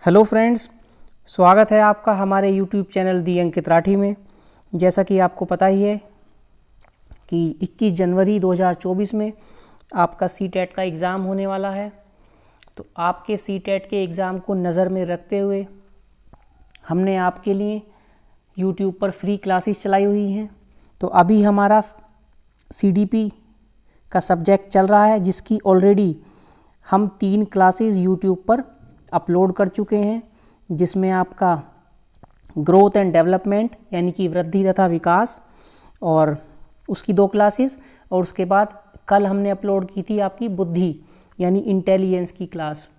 Hello friends, स्वागत है आपका हमारे यूट्यूब चैनल दी अंकित राठी में। जैसा कि आपको पता ही है कि 21 जनवरी 2024 में आपका सीटेट का एग्ज़ाम होने वाला है। तो आपके सीटेट के एग्ज़ाम को नज़र में रखते हुए हमने आपके लिए यूट्यूब पर फ्री क्लासेस चलाई हुई हैं। तो अभी हमारा सीडीपी का सब्जेक्ट चल रहा है, जिसकी ऑलरेडी हम 3 क्लासेस यूट्यूब पर अपलोड कर चुके हैं, जिसमें आपका ग्रोथ एंड डेवलपमेंट यानी कि वृद्धि तथा विकास और उसकी 2 क्लासेस, और उसके बाद कल हमने अपलोड की थी आपकी बुद्धि यानी इंटेलिजेंस की क्लास।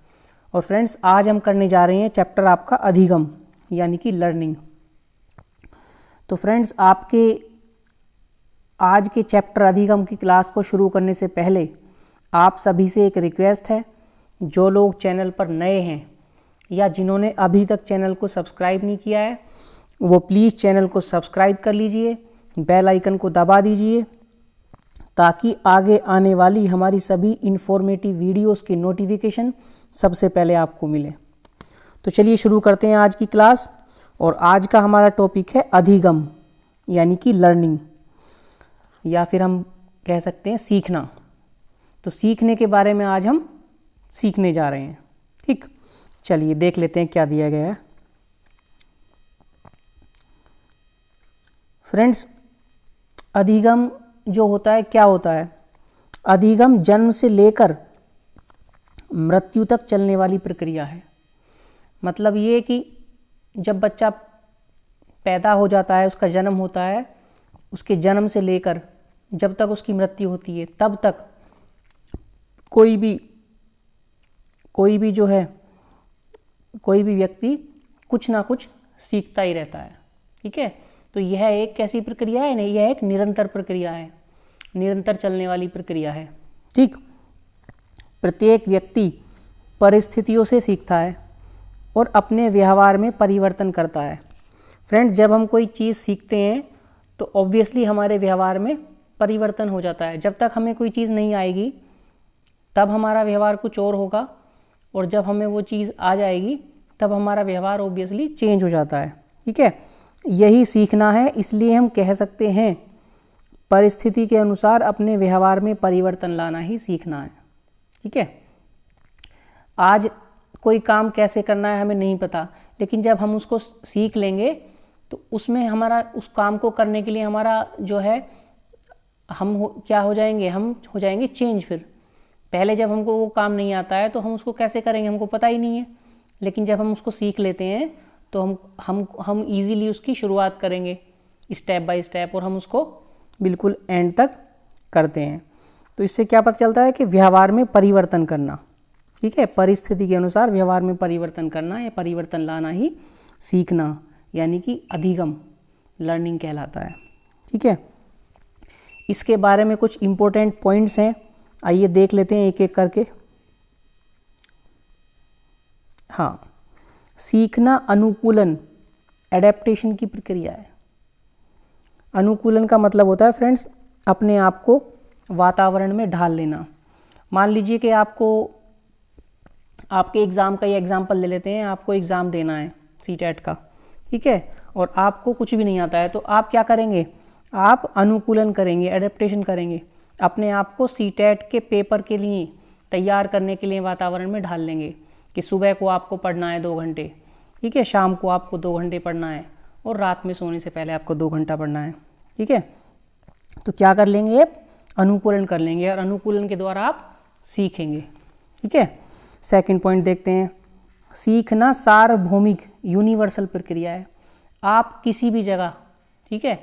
और फ्रेंड्स, आज हम करने जा रहे हैं चैप्टर आपका अधिगम यानी कि लर्निंग। तो फ्रेंड्स, आपके आज के चैप्टर अधिगम की क्लास को शुरू करने से पहले आप सभी से एक रिक्वेस्ट है, जो लोग चैनल पर नए हैं या जिन्होंने अभी तक चैनल को सब्सक्राइब नहीं किया है, वो प्लीज़ चैनल को सब्सक्राइब कर लीजिए, बेल आइकन को दबा दीजिए, ताकि आगे आने वाली हमारी सभी इन्फॉर्मेटिव वीडियोस की नोटिफिकेशन सबसे पहले आपको मिले। तो चलिए शुरू करते हैं आज की क्लास। और आज का हमारा टॉपिक है अधिगम यानी कि लर्निंग, या फिर हम कह सकते हैं सीखना। तो सीखने के बारे में आज हम सीखने जा रहे हैं। ठीक, चलिए देख लेते हैं क्या दिया गया है। फ्रेंड्स, अधिगम जो होता है, क्या होता है? अधिगम जन्म से लेकर मृत्यु तक चलने वाली प्रक्रिया है। मतलब ये कि जब बच्चा पैदा हो जाता है, उसका जन्म होता है, उसके जन्म से लेकर जब तक उसकी मृत्यु होती है, तब तक कोई भी व्यक्ति कुछ ना कुछ सीखता ही रहता है। ठीक है, तो यह एक कैसी प्रक्रिया है? नहीं, यह एक निरंतर प्रक्रिया है, निरंतर चलने वाली प्रक्रिया है। ठीक, प्रत्येक व्यक्ति परिस्थितियों से सीखता है और अपने व्यवहार में परिवर्तन करता है। फ्रेंड्स, जब हम कोई चीज़ सीखते हैं तो ऑब्वियसली हमारे व्यवहार में परिवर्तन हो जाता है। जब तक हमें कोई चीज़ नहीं आएगी तब हमारा व्यवहार कुछ और होगा, और जब हमें वो चीज़ आ जाएगी तब हमारा व्यवहार ऑब्वियसली चेंज हो जाता है। ठीक है, यही सीखना है। इसलिए हम कह सकते हैं परिस्थिति के अनुसार अपने व्यवहार में परिवर्तन लाना ही सीखना है। ठीक है, आज कोई काम कैसे करना है हमें नहीं पता, लेकिन जब हम उसको सीख लेंगे तो उसमें हमारा उस काम को करने के लिए हमारा जो है क्या हो जाएंगे? हम हो जाएंगे चेंज। फिर पहले जब हमको वो काम नहीं आता है तो हम उसको कैसे करेंगे, हमको पता ही नहीं है। लेकिन जब हम उसको सीख लेते हैं तो हम इजीली उसकी शुरुआत करेंगे स्टेप बाय स्टेप, और हम उसको बिल्कुल एंड तक करते हैं। तो इससे क्या पता चलता है कि व्यवहार में परिवर्तन करना, ठीक है, परिस्थिति के अनुसार व्यवहार में परिवर्तन करना या परिवर्तन लाना ही सीखना यानी कि अधिगम लर्निंग कहलाता है। ठीक है, इसके बारे में कुछ इम्पोर्टेंट पॉइंट्स हैं, आइए देख लेते हैं एक एक करके। हाँ, सीखना अनुकूलन एडेप्टेशन की प्रक्रिया है। अनुकूलन का मतलब होता है फ्रेंड्स, अपने आप को वातावरण में ढाल लेना। मान लीजिए कि आपको आपके एग्ज़ाम का ये एग्जाम्पल ले लेते हैं, आपको एग्ज़ाम देना है सीटेट का, ठीक है, और आपको कुछ भी नहीं आता है, तो आप क्या करेंगे? आप अनुकूलन करेंगे, एडेप्टेशन करेंगे, अपने आप को सीटेट के पेपर के लिए तैयार करने के लिए वातावरण में ढाल लेंगे कि सुबह को आपको पढ़ना है 2 घंटे, ठीक है, शाम को आपको 2 घंटे पढ़ना है, और रात में सोने से पहले आपको 2 घंटा पढ़ना है। ठीक है, तो क्या कर लेंगे? अनुकूलन कर लेंगे, और अनुकूलन के द्वारा आप सीखेंगे। ठीक है, सेकंड पॉइंट देखते हैं। सीखना सार्वभौमिक यूनिवर्सल प्रक्रिया है। आप किसी भी जगह, ठीक है,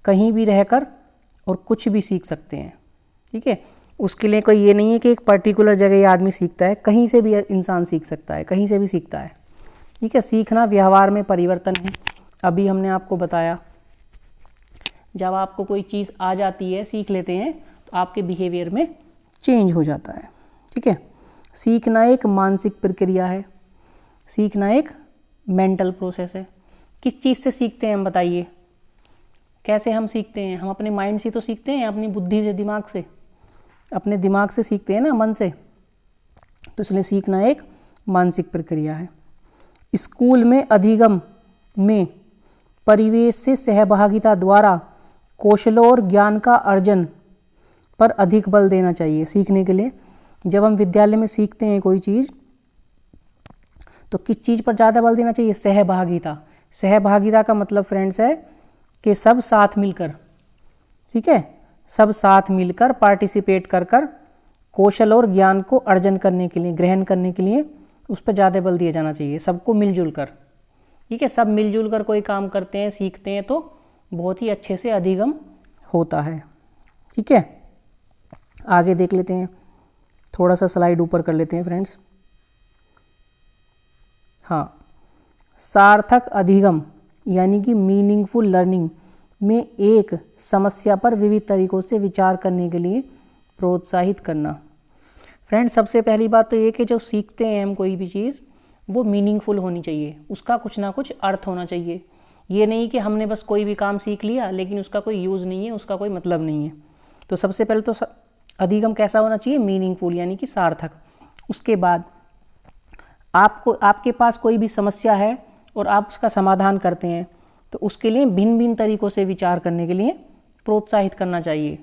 कहीं भी रहकर और कुछ भी सीख सकते हैं। ठीक है, उसके लिए कोई ये नहीं है कि एक पर्टिकुलर जगह ये आदमी सीखता है, कहीं से भी इंसान सीख सकता है, कहीं से भी सीखता है। ठीक है, सीखना व्यवहार में परिवर्तन है। अभी हमने आपको बताया, जब आपको कोई चीज़ आ जाती है, सीख लेते हैं, तो आपके बिहेवियर में चेंज हो जाता है। ठीक है, सीखना एक मानसिक प्रक्रिया है, सीखना एक मेंटल प्रोसेस है। किस चीज़ से सीखते हैं हम बताइए? कैसे हम सीखते हैं? हम अपने माइंड से तो सीखते हैं, अपनी बुद्धि से, दिमाग से, अपने दिमाग से सीखते हैं ना, मन से। तो इसलिए सीखना एक मानसिक प्रक्रिया है। स्कूल में अधिगम में परिवेश से सहभागिता द्वारा कौशलों और ज्ञान का अर्जन पर अधिक बल देना चाहिए। सीखने के लिए जब हम विद्यालय में सीखते हैं कोई चीज़ तो किस चीज़ पर ज़्यादा बल देना चाहिए? सहभागिता। सहभागिता का मतलब फ्रेंड्स है कि सब साथ मिलकर, ठीक है, सब साथ मिलकर पार्टिसिपेट कर कर कौशल और ज्ञान को अर्जन करने के लिए, ग्रहण करने के लिए उस पर ज़्यादा बल दिया जाना चाहिए। सबको मिलजुल कर, ठीक है, सब मिलजुल कर कोई काम करते हैं, सीखते हैं तो बहुत ही अच्छे से अधिगम होता है। ठीक है, आगे देख लेते हैं, थोड़ा सा स्लाइड ऊपर कर लेते हैं फ्रेंड्स। हाँ, सार्थक अधिगम यानी कि मीनिंगफुल लर्निंग में एक समस्या पर विविध तरीकों से विचार करने के लिए प्रोत्साहित करना। फ्रेंड्स, सबसे पहली बात तो ये कि जब सीखते हैं हम कोई भी चीज़ वो मीनिंगफुल होनी चाहिए, उसका कुछ ना कुछ अर्थ होना चाहिए। ये नहीं कि हमने बस कोई भी काम सीख लिया लेकिन उसका कोई यूज़ नहीं है, उसका कोई मतलब नहीं है। तो सबसे पहले तो अधिगम कैसा होना चाहिए? मीनिंगफुल यानी कि सार्थक। उसके बाद आपके पास कोई भी समस्या है और आप उसका समाधान करते हैं तो उसके लिए भिन्न भिन्न तरीकों से विचार करने के लिए प्रोत्साहित करना चाहिए।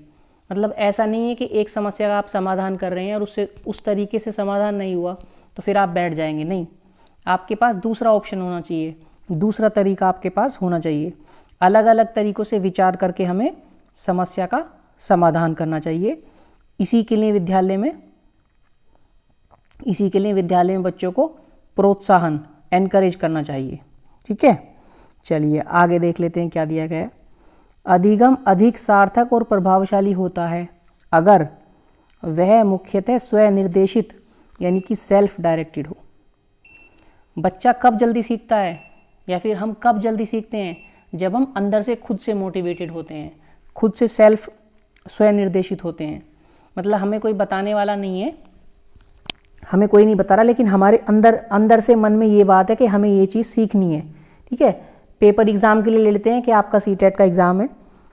मतलब ऐसा नहीं है कि एक समस्या का आप समाधान कर रहे हैं और उससे उस तरीके से समाधान नहीं हुआ तो फिर आप बैठ जाएंगे, नहीं, आपके पास दूसरा ऑप्शन होना चाहिए, दूसरा तरीका आपके पास होना चाहिए। अलग अलग तरीकों से विचार करके हमें समस्या का समाधान करना चाहिए। इसी के लिए विद्यालय में बच्चों को प्रोत्साहन, एनकरेज करना चाहिए। ठीक है, चलिए आगे देख लेते हैं क्या दिया गया है। अधिगम अधिक सार्थक और प्रभावशाली होता है अगर वह मुख्यतः स्वनिर्देशित यानी कि सेल्फ डायरेक्टेड हो। बच्चा कब जल्दी सीखता है या फिर हम कब जल्दी सीखते हैं? जब हम अंदर से खुद से मोटिवेटेड होते हैं, खुद से स्वनिर्देशित होते हैं। मतलब हमें कोई बताने वाला नहीं है, हमें कोई नहीं बता रहा, लेकिन हमारे अंदर से मन में ये बात है कि हमें ये चीज़ सीखनी है। ठीक है, पेपर एग्ज़ाम के लिए ले लेते हैं कि आपका सीटेट का एग्ज़ाम है।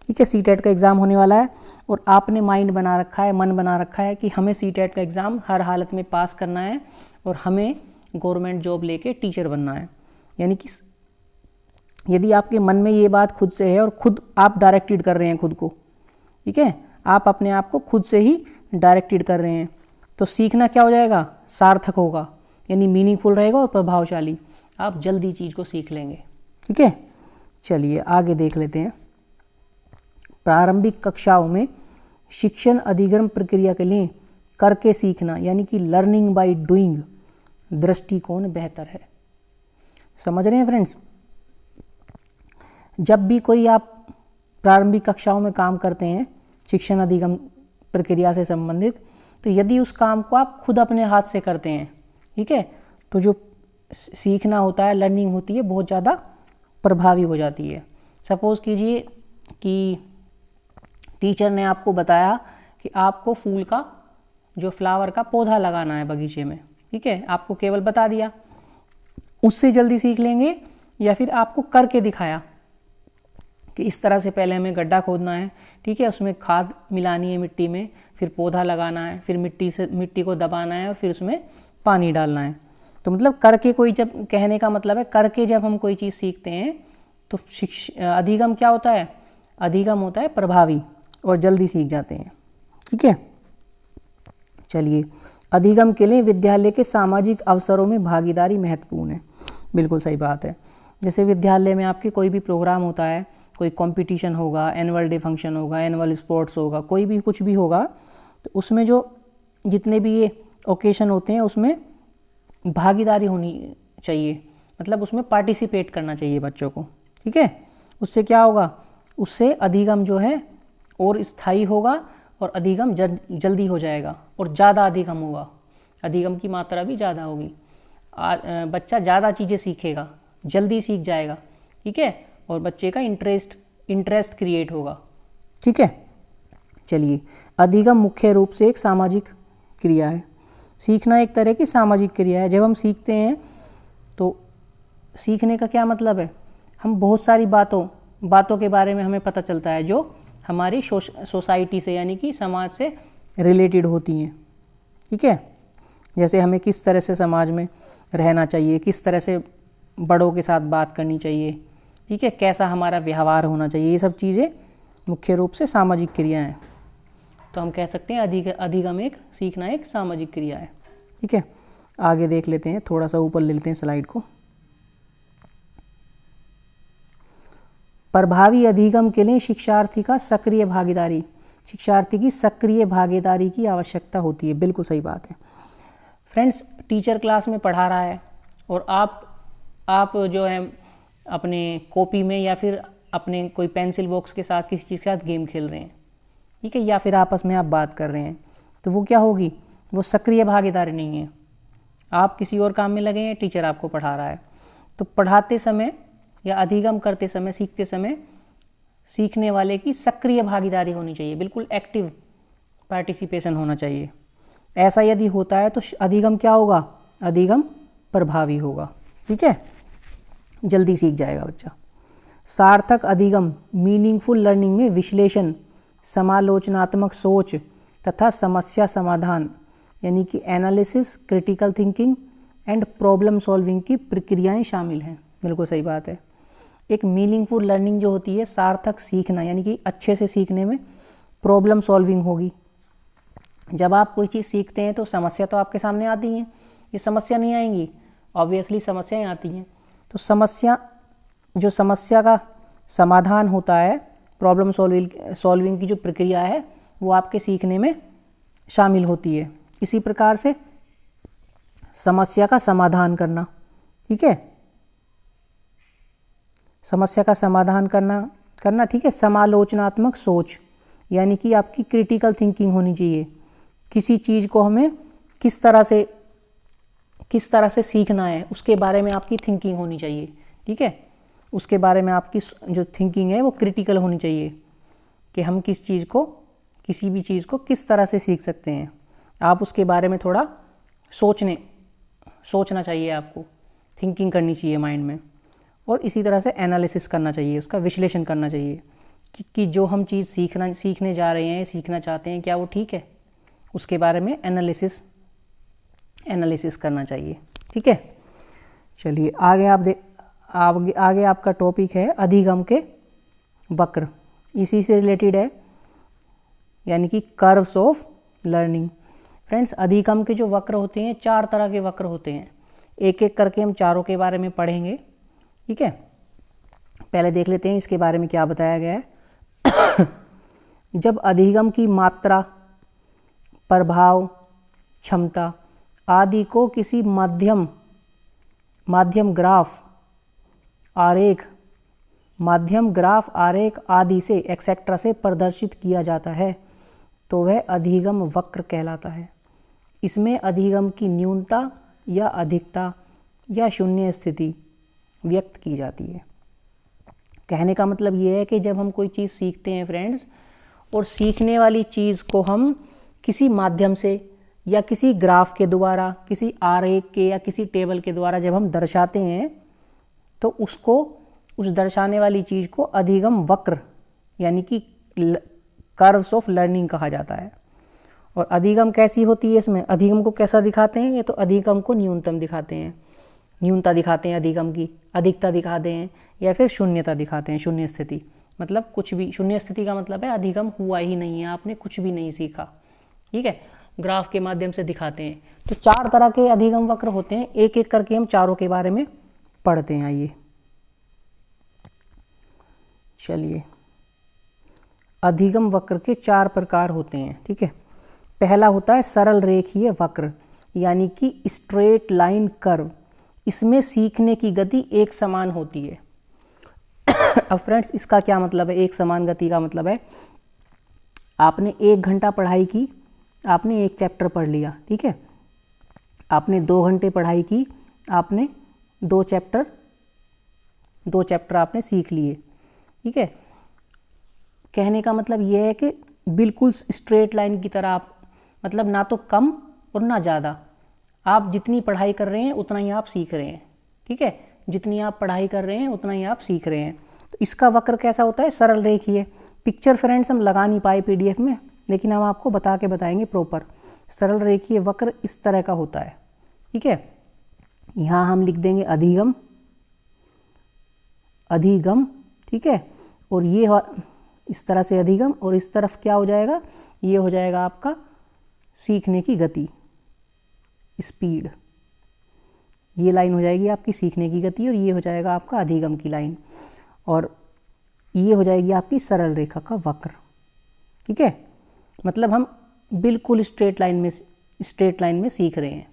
ठीक है, सीटेट का एग्ज़ाम होने वाला है और आपने माइंड बना रखा है, मन बना रखा है कि हमें सीटेट का एग्ज़ाम हर हालत में पास करना है और हमें गवर्नमेंट जॉब लेके टीचर बनना है। यानी कि यदि आपके मन में ये बात खुद से है और खुद आप डायरेक्टेड कर रहे हैं खुद को, ठीक है, आप अपने आप को खुद से ही डायरेक्टेड कर रहे हैं, तो सीखना क्या हो जाएगा? सार्थक होगा, यानी मीनिंगफुल रहेगा और प्रभावशाली। आप जल्दी चीज़ को सीख लेंगे। ठीक है, चलिए आगे देख लेते हैं। प्रारंभिक कक्षाओं में शिक्षण अधिगम प्रक्रिया के लिए करके सीखना यानी कि लर्निंग बाय डूइंग दृष्टिकोण बेहतर है। समझ रहे हैं फ्रेंड्स? जब भी कोई आप प्रारंभिक कक्षाओं में काम करते हैं शिक्षण अधिगम प्रक्रिया से संबंधित, तो यदि उस काम को आप खुद अपने हाथ से करते हैं, ठीक है, तो जो सीखना होता है, लर्निंग होती है, बहुत ज़्यादा प्रभावी हो जाती है। सपोज़ कीजिए कि टीचर ने आपको बताया कि आपको फूल का, जो फ्लावर का पौधा लगाना है बगीचे में, ठीक है, आपको केवल बता दिया, उससे जल्दी सीख लेंगे, या फिर आपको करके दिखाया कि इस तरह से पहले हमें गड्ढा खोदना है, ठीक है, उसमें खाद मिलानी है मिट्टी में, फिर पौधा लगाना है, फिर मिट्टी को दबाना है और फिर उसमें पानी डालना है। तो मतलब करके, कोई जब कहने का मतलब है करके जब हम कोई चीज़ सीखते हैं तो अधिगम क्या होता है? अधिगम होता है प्रभावी और जल्दी सीख जाते हैं। ठीक है, चलिए अधिगम के लिए विद्यालय के सामाजिक अवसरों में भागीदारी महत्वपूर्ण है। बिल्कुल सही बात है। जैसे विद्यालय में आपके कोई भी प्रोग्राम होता है, कोई कंपटीशन होगा, एनुअल डे फंक्शन होगा, एनुअल स्पोर्ट्स होगा, कोई भी कुछ भी होगा, तो उसमें जो जितने भी ये ओकेशन होते हैं उसमें भागीदारी होनी चाहिए, मतलब उसमें पार्टिसिपेट करना चाहिए बच्चों को। ठीक है, उससे क्या होगा? उससे अधिगम जो है और स्थायी होगा और अधिगम जल्दी हो जाएगा और ज़्यादा अधिगम होगा, अधिगम की मात्रा भी ज़्यादा होगी। बच्चा ज़्यादा चीज़ें सीखेगा, जल्दी सीख जाएगा। ठीक है, और बच्चे का इंटरेस्ट क्रिएट होगा। ठीक है, चलिए अधिगम मुख्य रूप से एक सामाजिक क्रिया है। सीखना एक तरह की सामाजिक क्रिया है। जब हम सीखते हैं तो सीखने का क्या मतलब है? हम बहुत सारी बातों के बारे में हमें पता चलता है जो हमारी सोसाइटी से यानी कि समाज से रिलेटेड होती हैं। ठीक है, जैसे हमें किस तरह से समाज में रहना चाहिए, किस तरह से बड़ों के साथ बात करनी चाहिए, ठीक है, कैसा हमारा व्यवहार होना चाहिए, ये सब चीज़ें मुख्य रूप से सामाजिक क्रिया हैं। तो हम कह सकते हैं अधिगम एक सीखना एक सामाजिक क्रिया है। ठीक है, आगे देख लेते हैं, थोड़ा सा ऊपर ले लेते हैं स्लाइड को। प्रभावी अधिगम के लिए शिक्षार्थी का सक्रिय भागीदारी, शिक्षार्थी की सक्रिय भागीदारी की आवश्यकता होती है। बिल्कुल सही बात है फ्रेंड्स। टीचर क्लास में पढ़ा रहा है और आप जो है अपने कॉपी में या फिर अपने कोई पेंसिल बॉक्स के साथ किसी चीज़ के साथ गेम खेल रहे हैं, ठीक है, या फिर आपस में आप बात कर रहे हैं, तो वो क्या होगी, वो सक्रिय भागीदारी नहीं है। आप किसी और काम में लगे हैं, टीचर आपको पढ़ा रहा है, तो पढ़ाते समय या अधिगम करते समय, सीखते समय सीखने वाले की सक्रिय भागीदारी होनी चाहिए, बिल्कुल एक्टिव पार्टिसिपेशन होना चाहिए। ऐसा यदि होता है तो अधिगम क्या होगा, अधिगम प्रभावी होगा। ठीक है, जल्दी सीख जाएगा बच्चा। सार्थक अधिगम मीनिंगफुल लर्निंग में विश्लेषण, समालोचनात्मक सोच तथा समस्या समाधान यानी कि analysis, critical thinking and problem solving की प्रक्रियाएं शामिल हैं। बिल्कुल सही बात है। एक मीनिंगफुल लर्निंग जो होती है, सार्थक सीखना यानी कि अच्छे से सीखने में प्रॉब्लम सॉल्विंग होगी। जब आप कोई चीज़ सीखते हैं तो समस्या तो आपके सामने आती हैं, ये समस्या नहीं आएंगी, ऑब्वियसली समस्याएं आती हैं। तो समस्या का समाधान होता है, प्रॉब्लम सॉल्विंग की जो प्रक्रिया है वो आपके सीखने में शामिल होती है। इसी प्रकार से समस्या का समाधान करना, ठीक है, समस्या का समाधान करना ठीक है। समालोचनात्मक सोच यानी कि आपकी क्रिटिकल थिंकिंग होनी चाहिए। किसी चीज़ को हमें किस तरह से सीखना है उसके बारे में आपकी थिंकिंग होनी चाहिए, ठीक है, उसके बारे में आपकी जो थिंकिंग है वो क्रिटिकल होनी चाहिए कि हम किसी भी चीज़ को किस तरह से सीख सकते हैं। आप उसके बारे में थोड़ा सोचना चाहिए, आपको थिंकिंग करनी चाहिए माइंड में, और इसी तरह से एनालिसिस करना चाहिए, उसका विश्लेषण करना चाहिए कि जो हम चीज़ सीखने जा रहे हैं, सीखना चाहते हैं, क्या वो ठीक है, उसके बारे में एनालिसिस करना चाहिए। ठीक है, चलिए आगे आपका टॉपिक है अधिगम के वक्र, इसी से रिलेटेड है, यानी कि कर्व्स ऑफ लर्निंग। फ्रेंड्स, अधिगम के जो वक्र होते हैं, 4 तरह के वक्र होते हैं। एक एक करके हम चारों के बारे में पढ़ेंगे। ठीक है, पहले देख लेते हैं इसके बारे में क्या बताया गया है। जब अधिगम की मात्रा, प्रभाव, क्षमता आदि को किसी माध्यम ग्राफ, आरेख आदि से एक्सेट्रा से प्रदर्शित किया जाता है तो वह अधिगम वक्र कहलाता है। इसमें अधिगम की न्यूनता या अधिकता या शून्य स्थिति व्यक्त की जाती है। कहने का मतलब ये है कि जब हम कोई चीज़ सीखते हैं फ्रेंड्स, और सीखने वाली चीज़ को हम किसी माध्यम से या किसी ग्राफ के द्वारा, किसी आरेख के या किसी टेबल के द्वारा जब हम दर्शाते हैं तो उस दर्शाने वाली चीज़ को अधिगम वक्र यानी कि कर्व्स ऑफ लर्निंग कहा जाता है। और अधिगम कैसी होती है, इसमें अधिगम को कैसा दिखाते हैं, ये तो अधिगम को न्यूनता दिखाते हैं अधिगम की, अधिकता दिखाते हैं या फिर शून्यता दिखाते हैं, शून्य स्थिति, मतलब कुछ भी, शून्य स्थिति का मतलब है अधिगम हुआ ही नहीं है, आपने कुछ भी नहीं सीखा। ठीक है, ग्राफ के माध्यम से दिखाते हैं। तो 4 तरह के अधिगम वक्र होते हैं, एक एक करके हम चारों के बारे में पढ़ते हैं। आइए चलिए, अधिगम वक्र के 4 प्रकार होते हैं। ठीक है, पहला होता है सरल रेखीय वक्र यानी कि स्ट्रेट लाइन कर्व। इसमें सीखने की गति एक समान होती है। अब फ्रेंड्स, इसका क्या मतलब है, एक समान गति का मतलब है आपने 1 घंटा पढ़ाई की, आपने 1 चैप्टर पढ़ लिया, ठीक है, आपने 2 घंटे पढ़ाई की, आपने 2 चैप्टर आपने सीख लिए। ठीक है, कहने का मतलब यह है कि बिल्कुल स्ट्रेट लाइन की तरह आप, मतलब ना तो कम और ना ज़्यादा, आप जितनी पढ़ाई कर रहे हैं उतना ही आप सीख रहे हैं। ठीक है, जितनी आप पढ़ाई कर रहे हैं उतना ही आप सीख रहे हैं। तो इसका वक्र कैसा होता है, सरल रेखीय। पिक्चर फ्रेंड्स हम लगा नहीं पाए PDF में, लेकिन हम आपको बताएंगे प्रॉपर। सरल रेखीय वक्र इस तरह का होता है। ठीक है, यहाँ हम लिख देंगे अधिगम, अधिगम, ठीक है। और ये इस तरह से अधिगम, और इस तरफ क्या हो जाएगा, ये हो जाएगा आपका सीखने की गति, स्पीड। ये लाइन हो जाएगी आपकी सीखने की गति और ये हो जाएगा आपका अधिगम की लाइन, और ये हो जाएगी आपकी सरल रेखा का वक्र, ठीक है। मतलब हम बिल्कुल स्ट्रेट लाइन में सीख रहे हैं।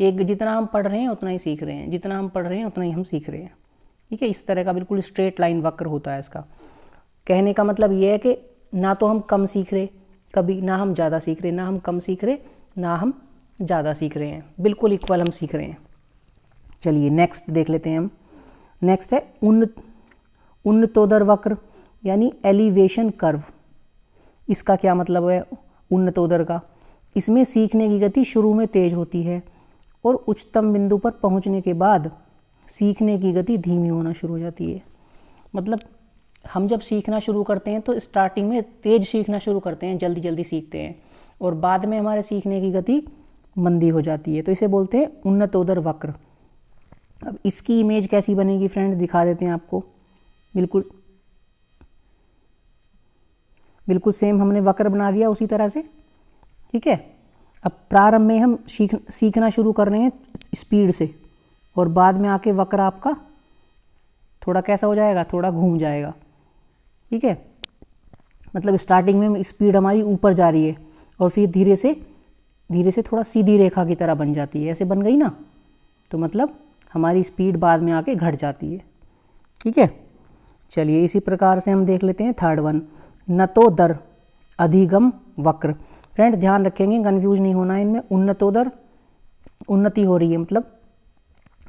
एक जितना हम पढ़ रहे हैं उतना ही सीख रहे हैं, जितना हम पढ़ रहे हैं उतना ही हम सीख रहे हैं, ठीक है। इस तरह का बिल्कुल स्ट्रेट लाइन वक्र होता है इसका। कहने का मतलब ये है कि ना तो हम कम सीख रहे कभी, ना हम ज़्यादा सीख रहे, ना हम कम सीख रहे, ना हम ज़्यादा सीख रहे हैं, बिल्कुल इक्वल हम सीख रहे हैं। चलिए नेक्स्ट देख लेते हैं हम। नेक्स्ट है उन्नतोदर वक्र यानी एलिवेशन कर्व। इसका क्या मतलब है उन्नतोदर का? इसमें सीखने की गति शुरू में तेज होती है और उच्चतम बिंदु पर पहुंचने के बाद सीखने की गति धीमी होना शुरू हो जाती है। मतलब हम जब सीखना शुरू करते हैं तो स्टार्टिंग में तेज सीखना शुरू करते हैं, जल्दी जल्दी सीखते हैं, और बाद में हमारे सीखने की गति मंदी हो जाती है, तो इसे बोलते हैं उन्नतोदर वक्र। अब इसकी इमेज कैसी बनेगी फ्रेंड्स, दिखा देते हैं आपको। बिल्कुल सेम हमने वक्र बना दिया उसी तरह से, ठीक है। अब प्रारंभ में हम सीखना शुरू कर रहे हैं स्पीड से, और बाद में आके वक्र आपका थोड़ा कैसा हो जाएगा, थोड़ा घूम जाएगा, ठीक है। मतलब स्टार्टिंग में स्पीड हमारी ऊपर जा रही है और फिर धीरे से थोड़ा सीधी रेखा की तरह बन जाती है, ऐसे बन गई ना, तो मतलब हमारी स्पीड बाद में आके घट जाती है, ठीक है। चलिए इसी प्रकार से हम देख लेते हैं थर्ड वन, नतोदर अधिगम वक्र। फ्रेंड्स ध्यान रखेंगे, कंफ्यूज नहीं होना है इनमें। उन्नतोदर उन्नति हो रही है, मतलब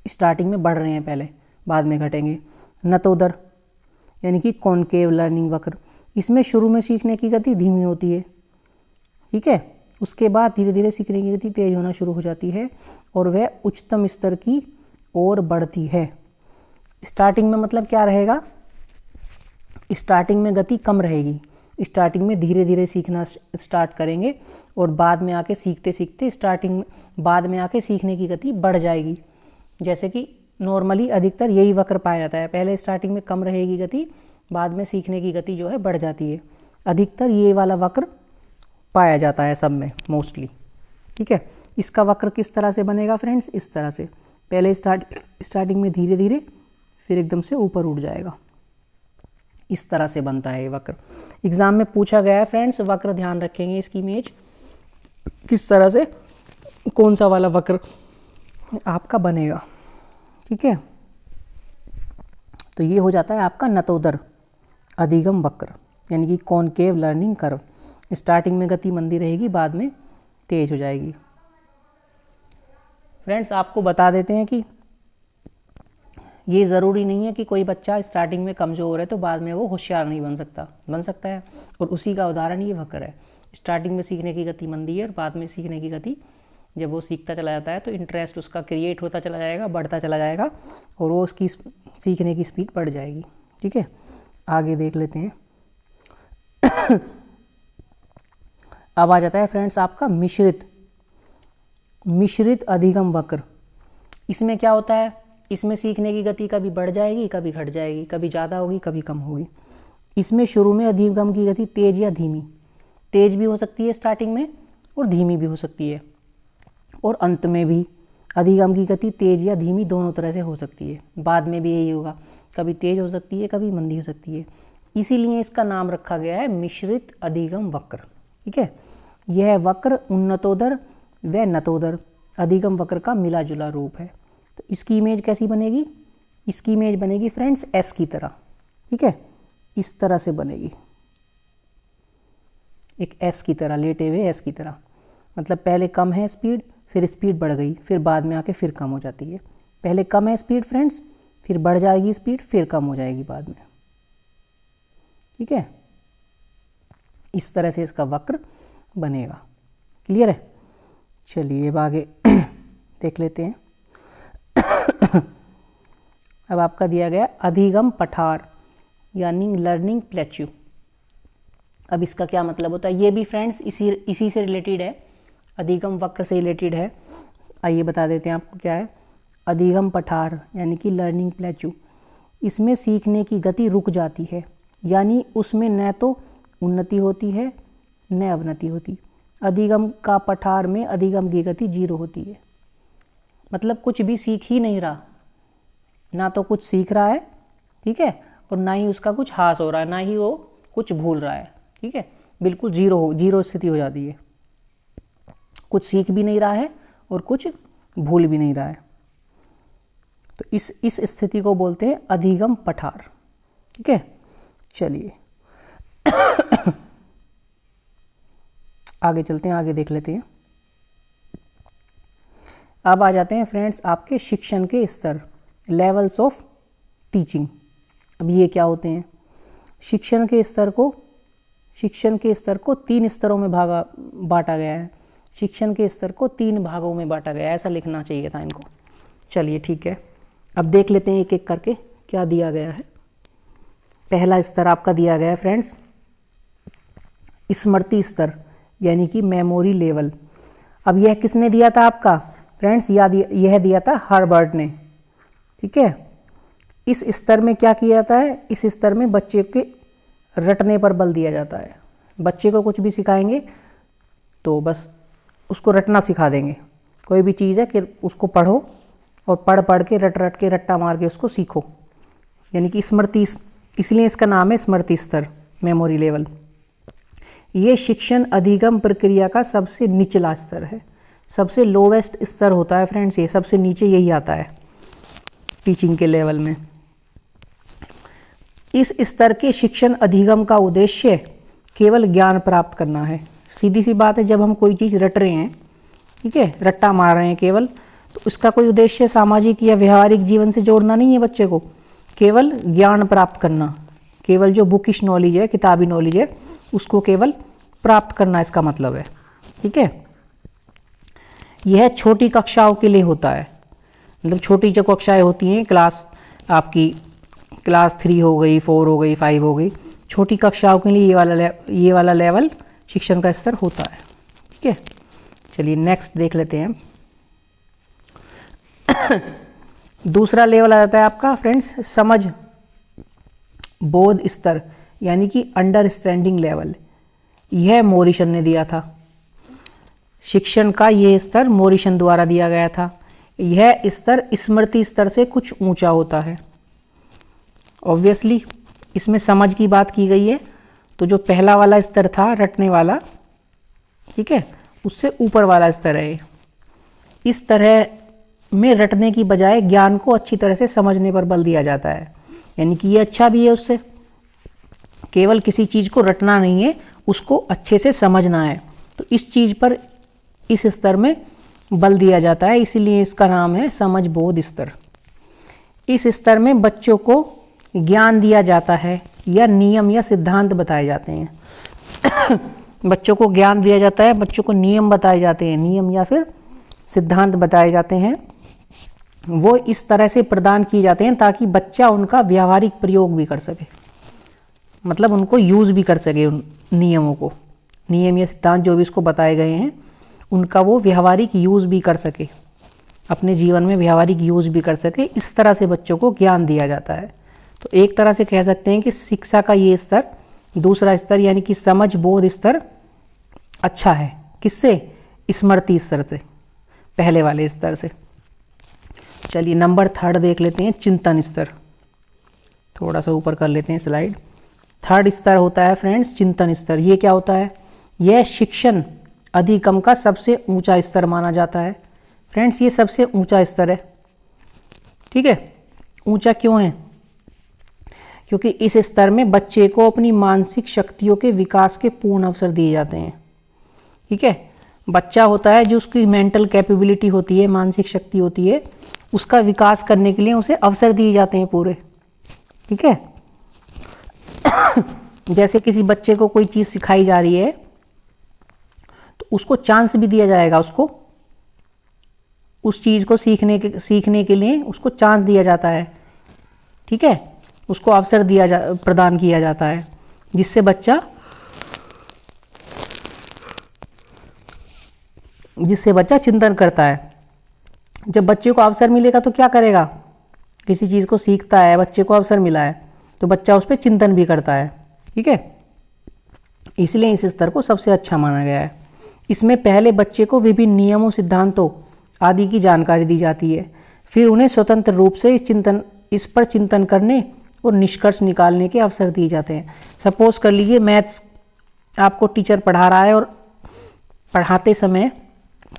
स्टार्टिंग में बढ़ रहे हैं पहले, बाद में घटेंगे। नतोदर यानी कि कॉनकेव लर्निंग वक्र, इसमें शुरू में सीखने की गति धीमी होती है, ठीक है। उसके बाद धीरे धीरे सीखने की गति तेज होना शुरू हो जाती है और वह उच्चतम स्तर की ओर बढ़ती है। स्टार्टिंग में मतलब क्या रहेगा, स्टार्टिंग में गति कम रहेगी, स्टार्टिंग में धीरे धीरे सीखना स्टार्ट करेंगे और बाद में आके सीखते सीखते बाद में आके सीखने की गति बढ़ जाएगी। जैसे कि नॉर्मली अधिकतर यही वक्र पाया जाता है, पहले स्टार्टिंग में कम रहेगी गति, बाद में सीखने की गति जो है बढ़ जाती है। अधिकतर ये वाला वक्र पाया जाता है सब में मोस्टली, ठीक है। इसका वक्र किस तरह से बनेगा फ्रेंड्स, इस तरह से, पहले स्टार्टिंग में धीरे धीरे, फिर एकदम से ऊपर उठ जाएगा, इस तरह से बनता है ये वक्र। एग्जाम में पूछा गया है फ्रेंड्स वक्र, ध्यान रखेंगे इसकी इमेज किस तरह से, कौन सा वाला वक्र आपका बनेगा, ठीक है। तो ये हो जाता है आपका नतोदर अधिगम वक्र यानी कि कॉनकेव लर्निंग कर्व। स्टार्टिंग में गति मंदी रहेगी, बाद में तेज हो जाएगी। फ्रेंड्स आपको बता देते हैं कि ये ज़रूरी नहीं है कि कोई बच्चा स्टार्टिंग में कमज़ोर है तो बाद में वो होशियार नहीं बन सकता है, और उसी का उदाहरण ये वक्र है। स्टार्टिंग में सीखने की गति मंदी है और बाद में सीखने की गति, जब वो सीखता चला जाता है तो इंटरेस्ट उसका क्रिएट होता चला जाएगा, बढ़ता चला जाएगा, और वो उसकी सीखने की स्पीड बढ़ जाएगी, ठीक है। आगे देख लेते हैं। अब आ जाता है फ्रेंड्स आपका मिश्रित अधिगम वक्र। इसमें क्या होता है, इसमें सीखने की गति कभी बढ़ जाएगी, कभी घट जाएगी, कभी ज़्यादा होगी, कभी कम होगी। इसमें शुरू में अधिगम की गति तेज या धीमी, तेज भी हो सकती है स्टार्टिंग में और धीमी भी हो सकती है, और अंत में भी अधिगम की गति तेज या धीमी दोनों तरह से हो सकती है। बाद में भी यही होगा, कभी तेज हो सकती है, कभी मंदी हो सकती है। इसीलिए इसका नाम रखा गया है मिश्रित अधिगम वक्र, ठीक है। यह वक्र उन्नतोदर व नतोदर अधिगम वक्र का मिला जुला रूप है। तो इसकी इमेज कैसी बनेगी, इसकी इमेज बनेगी फ्रेंड्स एस की तरह, ठीक है, इस तरह से बनेगी, एक एस की तरह, लेटे हुए एस की तरह। मतलब पहले कम है स्पीड, फिर स्पीड बढ़ गई, फिर बाद में आके फिर कम हो जाती है। पहले कम है स्पीड फ्रेंड्स, फिर बढ़ जाएगी स्पीड, फिर कम हो जाएगी बाद में, ठीक है। इस तरह से इसका वक्र बनेगा। क्लियर है? चलिए अब आगे देख लेते हैं। अब आपका दिया गया अधिगम पठार यानी लर्निंग प्लेट्यू। अब इसका क्या मतलब होता है, ये भी फ्रेंड्स इसी से रिलेटेड है, अधिगम वक्र से रिलेटेड है। आइए बता देते हैं आपको क्या है अधिगम पठार यानी कि लर्निंग प्लेट्यू। इसमें सीखने की गति रुक जाती है, यानी उसमें न तो उन्नति होती है न अवनति होती। अधिगम का पठार में अधिगम की गति 0 होती है। मतलब कुछ भी सीख ही नहीं रहा, ना तो कुछ सीख रहा है, ठीक है, और ना ही उसका कुछ हास हो रहा है, ना ही वो कुछ भूल रहा है, ठीक है, बिल्कुल जीरो स्थिति हो जाती है। कुछ सीख भी नहीं रहा है और कुछ भूल भी नहीं रहा है। तो इस स्थिति को बोलते हैं अधिगम पठार, ठीक है। चलिए आगे चलते हैं, आगे देख लेते हैं। अब आ जाते हैं फ्रेंड्स आपके शिक्षण के स्तर, लेवल्स ऑफ टीचिंग। अब ये क्या होते हैं? शिक्षण के स्तर को 3 स्तरों में बांटा गया है। शिक्षण के स्तर को 3 भागों में बांटा गया है, ऐसा लिखना चाहिए था इनको। चलिए ठीक है, अब देख लेते हैं एक एक करके क्या दिया गया है। पहला स्तर आपका दिया गया है फ्रेंड्स स्मृति स्तर, यानी कि मेमोरी लेवल। अब यह किसने दिया था आपका फ्रेंड्स? यह दिया था हर्बर्ट ने, ठीक है। इस स्तर में क्या किया जाता है? इस स्तर में बच्चे के रटने पर बल दिया जाता है। बच्चे को कुछ भी सिखाएंगे तो बस उसको रटना सिखा देंगे। कोई भी चीज़ है कि उसको पढ़ो और पढ़ के रट के रट्टा मार के उसको सीखो, यानी कि स्मृति, इसलिए इसका नाम है स्मृति स्तर, मेमोरी लेवल। ये शिक्षण अधिगम प्रक्रिया का सबसे निचला स्तर है, सबसे लोवेस्ट स्तर होता है फ्रेंड्स, ये सबसे नीचे यही आता है टीचिंग के लेवल में। इस स्तर के शिक्षण अधिगम का उद्देश्य केवल ज्ञान प्राप्त करना है। सीधी सी बात है, जब हम कोई चीज़ रट रहे हैं, ठीक है, रट्टा मार रहे हैं केवल, तो उसका कोई उद्देश्य सामाजिक या व्यवहारिक जीवन से जोड़ना नहीं है बच्चे को, केवल ज्ञान प्राप्त करना, केवल जो बुकिश नॉलेज है, किताबी नॉलेज है, उसको केवल प्राप्त करना इसका मतलब है, ठीक है। यह छोटी कक्षाओं के लिए होता है, मतलब छोटी जो कक्षाएं होती हैं, क्लास 3 हो गई, 4 हो गई, 5 हो गई, छोटी कक्षाओं के लिए ये वाला लेवल शिक्षण का स्तर होता है, ठीक है। चलिए नेक्स्ट देख लेते हैं। दूसरा लेवल आ जाता है आपका फ्रेंड्स समझ बोध स्तर, यानी कि अंडरस्टैंडिंग लेवल। यह मोरिसन ने दिया था। शिक्षण का यह स्तर मोरिसन द्वारा दिया गया था। यह स्तर स्मृति स्तर से कुछ ऊंचा होता है। ऑब्वियसली इसमें समझ की बात की गई है, तो जो पहला वाला स्तर था रटने वाला, ठीक है, उससे ऊपर वाला स्तर है। इस तरह में रटने की बजाय ज्ञान को अच्छी तरह से समझने पर बल दिया जाता है, यानी कि ये अच्छा भी है, उससे केवल किसी चीज़ को रटना नहीं है, उसको अच्छे से समझना है। तो इस चीज़ पर इस स्तर में बल दिया जाता है, इसीलिए इसका नाम है समझ बोध स्तर। इस स्तर में बच्चों को ज्ञान दिया जाता है या नियम या सिद्धांत बताए जाते हैं। बच्चों को ज्ञान दिया जाता है, बच्चों को नियम बताए जाते हैं, नियम या फिर सिद्धांत बताए जाते हैं। वो इस तरह से प्रदान किए जाते हैं ताकि बच्चा उनका व्यावहारिक प्रयोग भी कर सके, मतलब उनको यूज़ भी कर सके। उन नियमों को, नियम या सिद्धांत जो भी उसको बताए गए हैं, उनका वो व्यावहारिक यूज़ भी कर सके, अपने जीवन में व्यावहारिक यूज़ भी कर सके। इस तरह से बच्चों को ज्ञान दिया जाता है। तो एक तरह से कह सकते हैं कि शिक्षा का ये स्तर, दूसरा स्तर यानी कि समझ बोध स्तर अच्छा है। किससे? स्मृति स्तर से, पहले वाले स्तर से। चलिए नंबर 3 देख लेते हैं, चिंतन स्तर। थोड़ा सा ऊपर कर लेते हैं स्लाइड। 3rd स्तर होता है फ्रेंड्स चिंतन स्तर। ये क्या होता है? यह शिक्षण अधिगम का सबसे ऊंचा स्तर माना जाता है। फ्रेंड्स ये सबसे ऊंचा स्तर है, ठीक है। ऊंचा क्यों है? क्योंकि इस स्तर में बच्चे को अपनी मानसिक शक्तियों के विकास के पूर्ण अवसर दिए जाते हैं, ठीक है। बच्चा होता है जो उसकी मेंटल कैपेबिलिटी होती है, मानसिक शक्ति होती है, उसका विकास करने के लिए उसे अवसर दिए जाते हैं पूरे, ठीक है। जैसे किसी बच्चे को कोई चीज़ सिखाई जा रही है तो उसको चांस भी दिया जाएगा, उसको उस चीज़ को सीखने के लिए उसको चांस दिया जाता है, ठीक है। उसको अवसर प्रदान किया जाता है, जिससे बच्चा चिंतन करता है। जब बच्चे को अवसर मिलेगा तो क्या करेगा? किसी चीज़ को सीखता है, बच्चे को अवसर मिला है, तो बच्चा उस पर चिंतन भी करता है। ठीक है, इसलिए इस स्तर को सबसे अच्छा माना गया है। इसमें पहले बच्चे को विभिन्न नियमों, सिद्धांतों आदि की जानकारी दी जाती है, फिर उन्हें स्वतंत्र रूप से इस पर चिंतन करने और निष्कर्ष निकालने के अवसर दिए जाते हैं। सपोज कर लीजिए मैथ्स आपको टीचर पढ़ा रहा है और पढ़ाते समय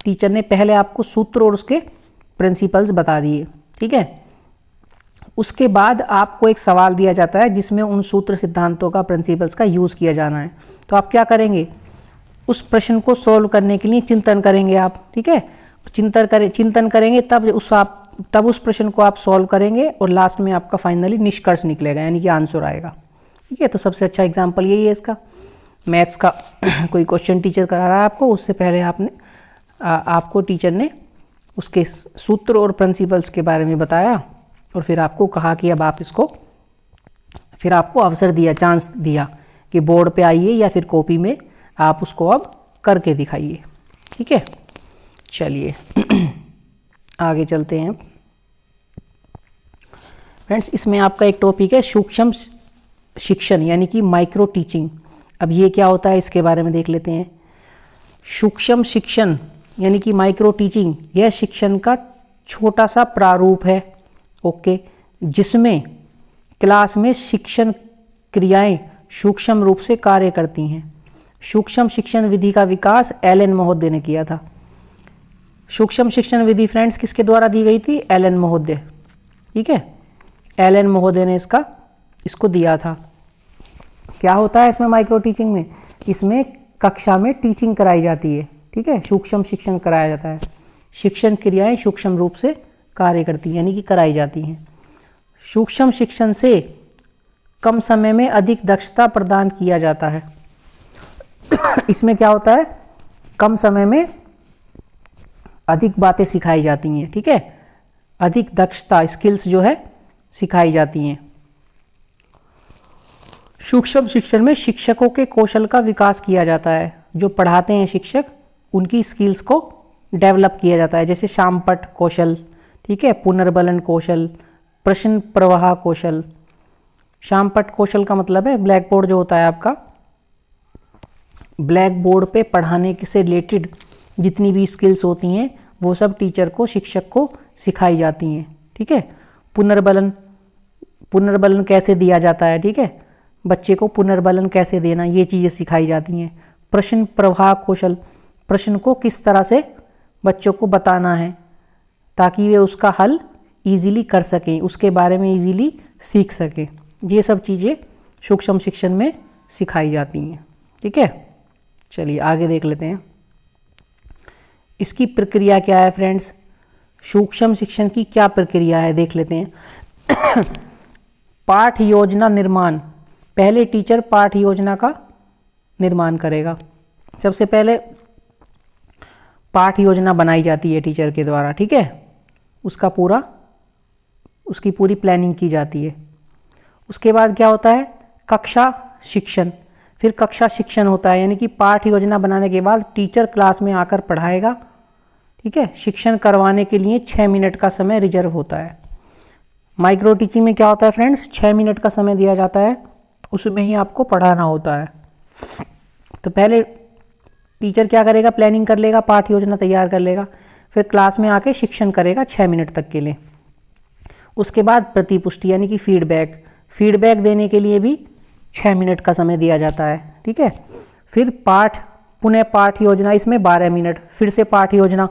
टीचर ने पहले आपको सूत्र और उसके प्रिंसिपल्स बता दिए। ठीक है, उसके बाद आपको एक सवाल दिया जाता है जिसमें उन सूत्र, सिद्धांतों का, प्रिंसिपल्स का यूज़ किया जाना है। तो आप क्या करेंगे, उस प्रश्न को सॉल्व करने के लिए चिंतन करेंगे आप। ठीक है, चिंतन करेंगे तब उस प्रश्न को आप सॉल्व करेंगे और लास्ट में आपका फाइनली निष्कर्ष निकलेगा, यानी कि आंसर आएगा। ठीक है, तो सबसे अच्छा एग्जाम्पल यही है इसका। मैथ्स का कोई क्वेश्चन टीचर करा रहा है आपको, उससे पहले आपको टीचर ने उसके सूत्र और प्रिंसिपल्स के बारे में बताया और फिर आपको कहा कि अब आप इसको, फिर आपको अवसर दिया, चांस दिया कि बोर्ड पे आइए या फिर कॉपी में आप उसको अब करके दिखाइए। ठीक है, चलिए आगे चलते हैं फ्रेंड्स। इसमें आपका एक टॉपिक है सूक्ष्म शिक्षण, यानी कि माइक्रो टीचिंग। अब ये क्या होता है इसके बारे में देख लेते हैं। सूक्ष्म शिक्षण यानी कि माइक्रो टीचिंग, यह शिक्षण का छोटा सा प्रारूप है, ओके, जिसमें क्लास में शिक्षण क्रियाएं सूक्ष्म रूप से कार्य करती हैं। सूक्ष्म शिक्षण विधि का विकास एलन महोदय ने किया था। सूक्ष्म शिक्षण विधि फ्रेंड्स किसके द्वारा दी गई थी? एलन महोदय। ठीक है, एलन महोदय ने इसको दिया था। क्या होता है इसमें माइक्रो टीचिंग में? इसमें कक्षा में टीचिंग कराई जाती है। ठीक है, सूक्ष्म शिक्षण कराया जाता है। शिक्षण क्रियाएं सूक्ष्म रूप से कार्य करती हैं, यानी कि कराई जाती हैं। सूक्ष्म शिक्षण से कम समय में अधिक दक्षता प्रदान किया जाता है। इसमें क्या होता है? कम समय में अधिक बातें सिखाई जाती हैं। ठीक है, अधिक दक्षता, स्किल्स जो है सिखाई जाती हैं। सूक्ष्म शिक्षण में शिक्षकों के कौशल का विकास किया जाता है। जो पढ़ाते हैं शिक्षक, उनकी स्किल्स को डेवलप किया जाता है, जैसे शामपट कौशल, ठीक है, पुनर्बलन कौशल, प्रश्न प्रवाह कौशल। शामपट कौशल का मतलब है ब्लैक बोर्ड जो होता है आपका, ब्लैक बोर्ड पे पढ़ाने से रिलेटेड जितनी भी स्किल्स होती हैं वो सब टीचर को, शिक्षक को सिखाई जाती हैं। ठीक है, पुनर्बलन कैसे दिया जाता है, ठीक है, बच्चे को पुनर्बलन कैसे देना, ये चीज़ें सिखाई जाती हैं। प्रश्न प्रवाह कौशल, प्रश्न को किस तरह से बच्चों को बताना है ताकि वे उसका हल ईजिली कर सकें, उसके बारे में ईजिली सीख सकें, ये सब चीज़ें सूक्ष्म शिक्षण में सिखाई जाती हैं। ठीक है, चलिए आगे देख लेते हैं। इसकी प्रक्रिया क्या है फ्रेंड्स? सूक्ष्म शिक्षण की क्या प्रक्रिया है देख लेते हैं। पाठ योजना निर्माण। पहले टीचर पाठ योजना का निर्माण करेगा। सबसे पहले पाठ योजना बनाई जाती है टीचर के द्वारा। ठीक है, उसकी पूरी प्लानिंग की जाती है। उसके बाद क्या होता है? कक्षा शिक्षण। फिर कक्षा शिक्षण होता है, यानी कि पाठ योजना बनाने के बाद टीचर क्लास में आकर पढ़ाएगा। ठीक है, शिक्षण करवाने के लिए 6 मिनट का समय रिजर्व होता है। माइक्रो टीचिंग में क्या होता है फ्रेंड्स? 6 मिनट का समय दिया जाता है, उसमें ही आपको पढ़ाना होता है। तो पहले टीचर क्या करेगा? प्लानिंग कर लेगा, पाठ योजना तैयार कर लेगा, फिर क्लास में आके शिक्षण करेगा 6 मिनट तक के लिए। उसके बाद प्रतिपुष्टि यानी कि फीडबैक देने के लिए भी 6 मिनट का समय दिया जाता है। ठीक है, फिर पुनः पाठ योजना, इसमें 12 मिनट, फिर से पाठ योजना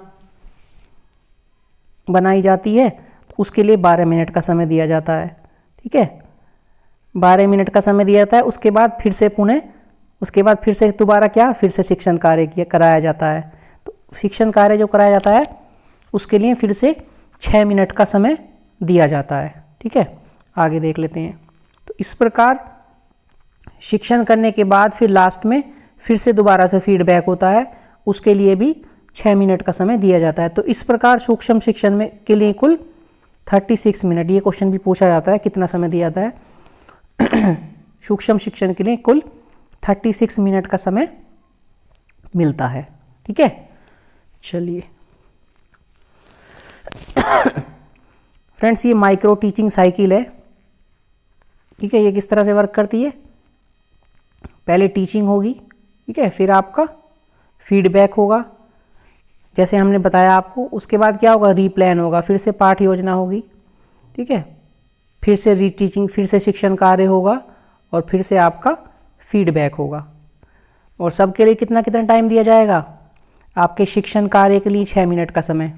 बनाई जाती है, तो उसके लिए 12 मिनट का समय दिया जाता है। ठीक है, 12 मिनट का समय दिया जाता है। उसके बाद फिर से दोबारा क्या? फिर से शिक्षण कार्य कराया जाता है। तो शिक्षण कार्य जो कराया जाता है उसके लिए फिर से 6 मिनट का समय दिया जाता है। ठीक है, आगे देख लेते हैं। तो इस प्रकार शिक्षण करने के बाद फिर लास्ट में फिर से दोबारा से फीडबैक होता है, उसके लिए भी 6 मिनट का समय दिया जाता है। तो इस प्रकार सूक्ष्म शिक्षण में के लिए कुल 36 मिनट, ये क्वेश्चन भी पूछा जाता है कितना समय दिया जाता है। सूक्ष्म शिक्षण के लिए कुल 36 मिनट का समय मिलता है। ठीक है, चलिए फ्रेंड्स ये माइक्रो टीचिंग साइकिल है, ठीक है। ये किस तरह से वर्क करती है, पहले टीचिंग होगी, ठीक है, फिर आपका फीडबैक होगा जैसे हमने बताया आपको, उसके बाद क्या होगा, रीप्लान होगा, फिर से पाठ योजना होगी, ठीक है, फिर से रीटीचिंग, फिर से शिक्षण कार्य होगा और फिर से आपका फीडबैक होगा। और सबके लिए कितना कितना टाइम दिया जाएगा, आपके शिक्षण कार्य के लिए 6 मिनट का समय,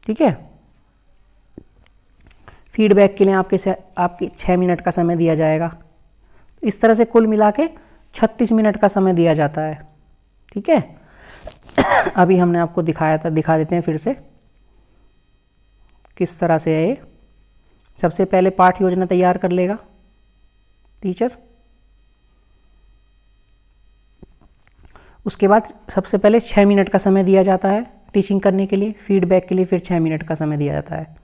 ठीक है, फीडबैक के लिए आपके 6 मिनट का समय दिया जाएगा। इस तरह से कुल मिला के 36 मिनट का समय दिया जाता है, ठीक है। अभी हमने आपको दिखाया था, दिखा देते हैं फिर से किस तरह से है ये। सबसे पहले पाठ योजना तैयार कर लेगा टीचर, उसके बाद सबसे पहले 6 मिनट का समय दिया जाता है टीचिंग करने के लिए, फीडबैक के लिए फिर 6 मिनट का समय दिया जाता है,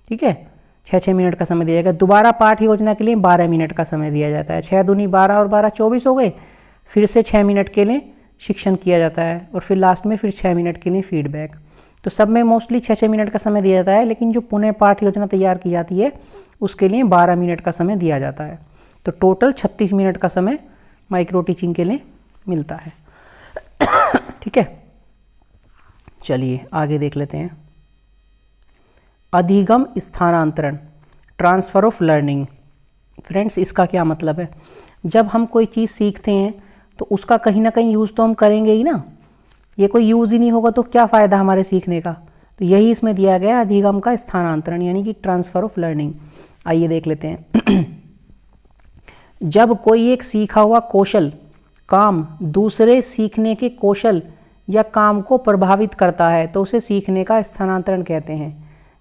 ठीक है, 6 मिनट का समय दिया जाएगा। दोबारा पाठ योजना के लिए 12 मिनट का समय दिया जाता है, 6 दूनी 12 और 12 24 हो गए, फिर से 6 मिनट के लिए शिक्षण किया जाता है और फिर लास्ट में फिर 6 मिनट के लिए फीडबैक। तो सब में मोस्टली 6 मिनट का समय दिया जाता है, लेकिन जो पुनः पाठ योजना तैयार की जाती है उसके लिए 12 मिनट का समय दिया जाता है। तो टोटल 36 मिनट का समय माइक्रो टीचिंग के लिए मिलता है, ठीक है। चलिए आगे देख लेते हैं। अधिगम स्थानांतरण, ट्रांसफ़र ऑफ लर्निंग। फ्रेंड्स इसका क्या मतलब है, जब हम कोई चीज़ सीखते हैं तो उसका कहीं ना कहीं यूज़ तो हम करेंगे ही ना, ये कोई यूज़ ही नहीं होगा तो क्या फ़ायदा हमारे सीखने का। तो यही इसमें दिया गया अधिगम का स्थानांतरण, यानी कि ट्रांसफ़र ऑफ लर्निंग। आइए देख लेते हैं। जब कोई एक सीखा हुआ कौशल काम दूसरे सीखने के कौशल या काम को प्रभावित करता है तो उसे सीखने का स्थानांतरण कहते हैं।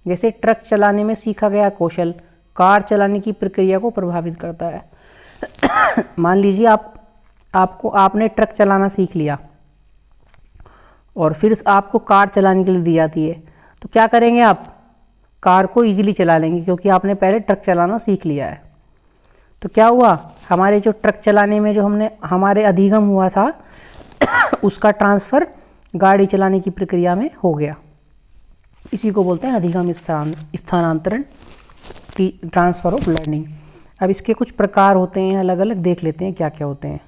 जैसे ट्रक चलाने में सीखा गया कौशल कार चलाने की प्रक्रिया को प्रभावित करता है। मान लीजिए आपने ट्रक चलाना सीख लिया और फिर आपको कार चलाने के लिए दी जाती है, तो क्या करेंगे, आप कार को इजीली चला लेंगे क्योंकि आपने पहले ट्रक चलाना सीख लिया है। तो क्या हुआ, हमारे जो ट्रक चलाने में जो हमारे अधिगम हुआ था उसका ट्रांसफ़र गाड़ी चलाने की प्रक्रिया में हो गया। इसी को बोलते हैं अधिगम स्थानांतरण, ट्रांसफ़र ऑफ लर्निंग। अब इसके कुछ प्रकार होते हैं अलग अलग, देख लेते हैं क्या क्या होते हैं।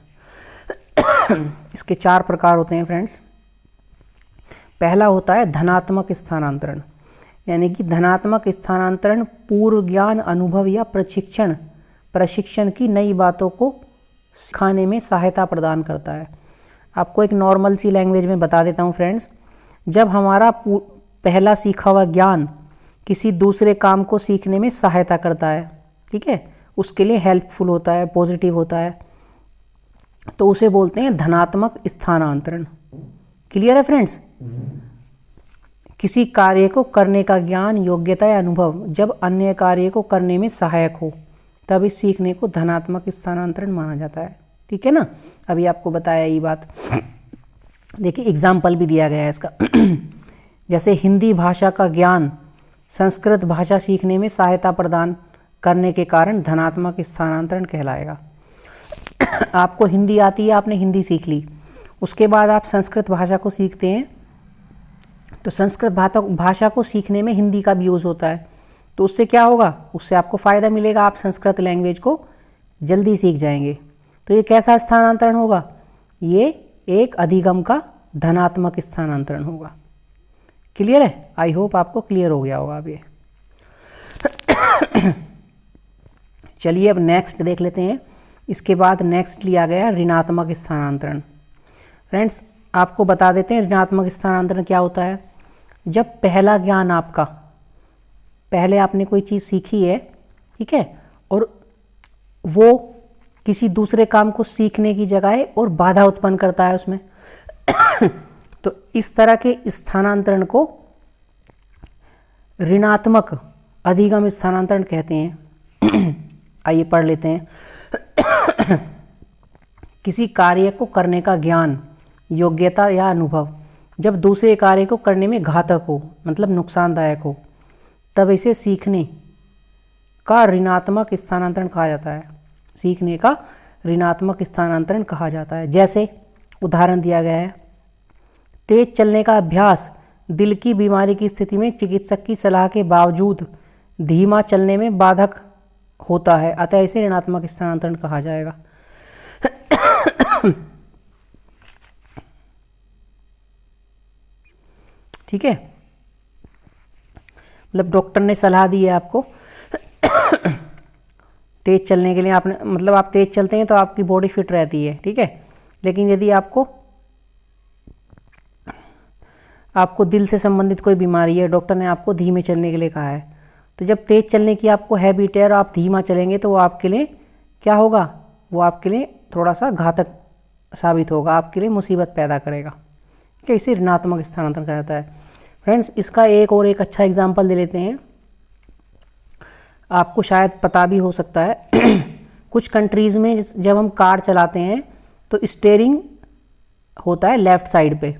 इसके 4 प्रकार होते हैं फ्रेंड्स। पहला होता है धनात्मक स्थानांतरण, यानी कि धनात्मक स्थानांतरण पूर्व ज्ञान, अनुभव या प्रशिक्षण की नई बातों को सिखाने में सहायता प्रदान करता है। आपको एक नॉर्मल सी लैंग्वेज में बता देता हूँ फ्रेंड्स, जब हमारा पहला सीखा हुआ ज्ञान किसी दूसरे काम को सीखने में सहायता करता है, ठीक है, उसके लिए हेल्पफुल होता है, पॉजिटिव होता है, तो उसे बोलते हैं धनात्मक स्थानांतरण। क्लियर है फ्रेंड्स। किसी कार्य को करने का ज्ञान, योग्यता या अनुभव जब अन्य कार्य को करने में सहायक हो तब इस सीखने को धनात्मक स्थानांतरण माना जाता है, ठीक है ना। अभी आपको बताया ये बात। देखिए एग्जाम्पल भी दिया गया है इसका। जैसे हिंदी भाषा का ज्ञान संस्कृत भाषा सीखने में सहायता प्रदान करने के कारण धनात्मक स्थानांतरण कहलाएगा। आपको हिंदी आती है, आपने हिंदी सीख ली, उसके बाद आप संस्कृत भाषा को सीखते हैं, तो संस्कृत भाषा को सीखने में हिंदी का भी यूज़ होता है, तो उससे क्या होगा, उससे आपको फ़ायदा मिलेगा, आप संस्कृत लैंग्वेज को जल्दी सीख जाएंगे। तो ये कैसा स्थानांतरण होगा, ये एक अधिगम का धनात्मक स्थानांतरण होगा। क्लियर है, आई होप आपको क्लियर हो गया होगा अब ये। चलिए अब नेक्स्ट देख लेते हैं। इसके बाद नेक्स्ट लिया गया ऋणात्मक स्थानांतरण। फ्रेंड्स आपको बता देते हैं ऋणात्मक स्थानांतरण क्या होता है। जब पहला ज्ञान आपका, पहले आपने कोई चीज़ सीखी है, ठीक है, और वो किसी दूसरे काम को सीखने की जगह और बाधा उत्पन्न करता है उसमें तो इस तरह के स्थानांतरण को ऋणात्मक अधिगम स्थानांतरण कहते हैं। आइए पढ़ लेते हैं। किसी कार्य को करने का ज्ञान, योग्यता या अनुभव जब दूसरे कार्य को करने में घातक हो, मतलब नुकसानदायक हो, तब इसे सीखने का ऋणात्मक स्थानांतरण कहा जाता है। सीखने का ऋणात्मक स्थानांतरण कहा जाता है। जैसे उदाहरण दिया गया है, तेज चलने का अभ्यास दिल की बीमारी की स्थिति में चिकित्सक की सलाह के बावजूद धीमा चलने में बाधक होता है, अतः इसे ऋणात्मक स्थानांतरण कहा जाएगा। ठीक है, मतलब डॉक्टर ने सलाह दी है आपको तेज चलने के लिए, आपने मतलब आप तेज चलते हैं तो आपकी बॉडी फिट रहती है, ठीक है। लेकिन यदि आपको दिल से संबंधित कोई बीमारी है, डॉक्टर ने आपको धीमे चलने के लिए कहा है, तो जब तेज चलने की आपको हैबिट है और आप धीमा चलेंगे तो वो आपके लिए क्या होगा, वो आपके लिए थोड़ा सा घातक साबित होगा, आपके लिए मुसीबत पैदा करेगा। ठीक है, इसे ऋणात्मक स्थानांतरण कहा जाता है। फ्रेंड्स, इसका एक अच्छा एग्जाम्पल दे लेते हैं, आपको शायद पता भी हो सकता है कुछ कंट्रीज़ में जब हम कार चलाते हैं तो स्टीयरिंग होता है लेफ़्ट साइड पे,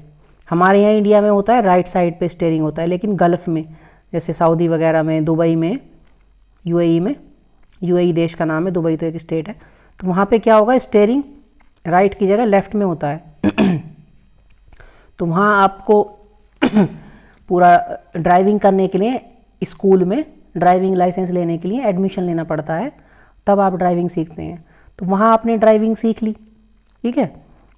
हमारे यहाँ इंडिया में होता है राइट साइड पे स्टीयरिंग होता है, लेकिन गल्फ़ में जैसे सऊदी वगैरह में, दुबई में, यूएई में, यूएई देश का नाम है, दुबई तो एक स्टेट है, तो वहाँ पे क्या होगा, स्टीयरिंग राइट की जगह लेफ़्ट में होता है। तो वहाँ आपको पूरा ड्राइविंग करने के लिए स्कूल में ड्राइविंग लाइसेंस लेने के लिए एडमिशन लेना पड़ता है, तब आप ड्राइविंग सीखते हैं। तो वहाँ आपने ड्राइविंग सीख ली, ठीक है,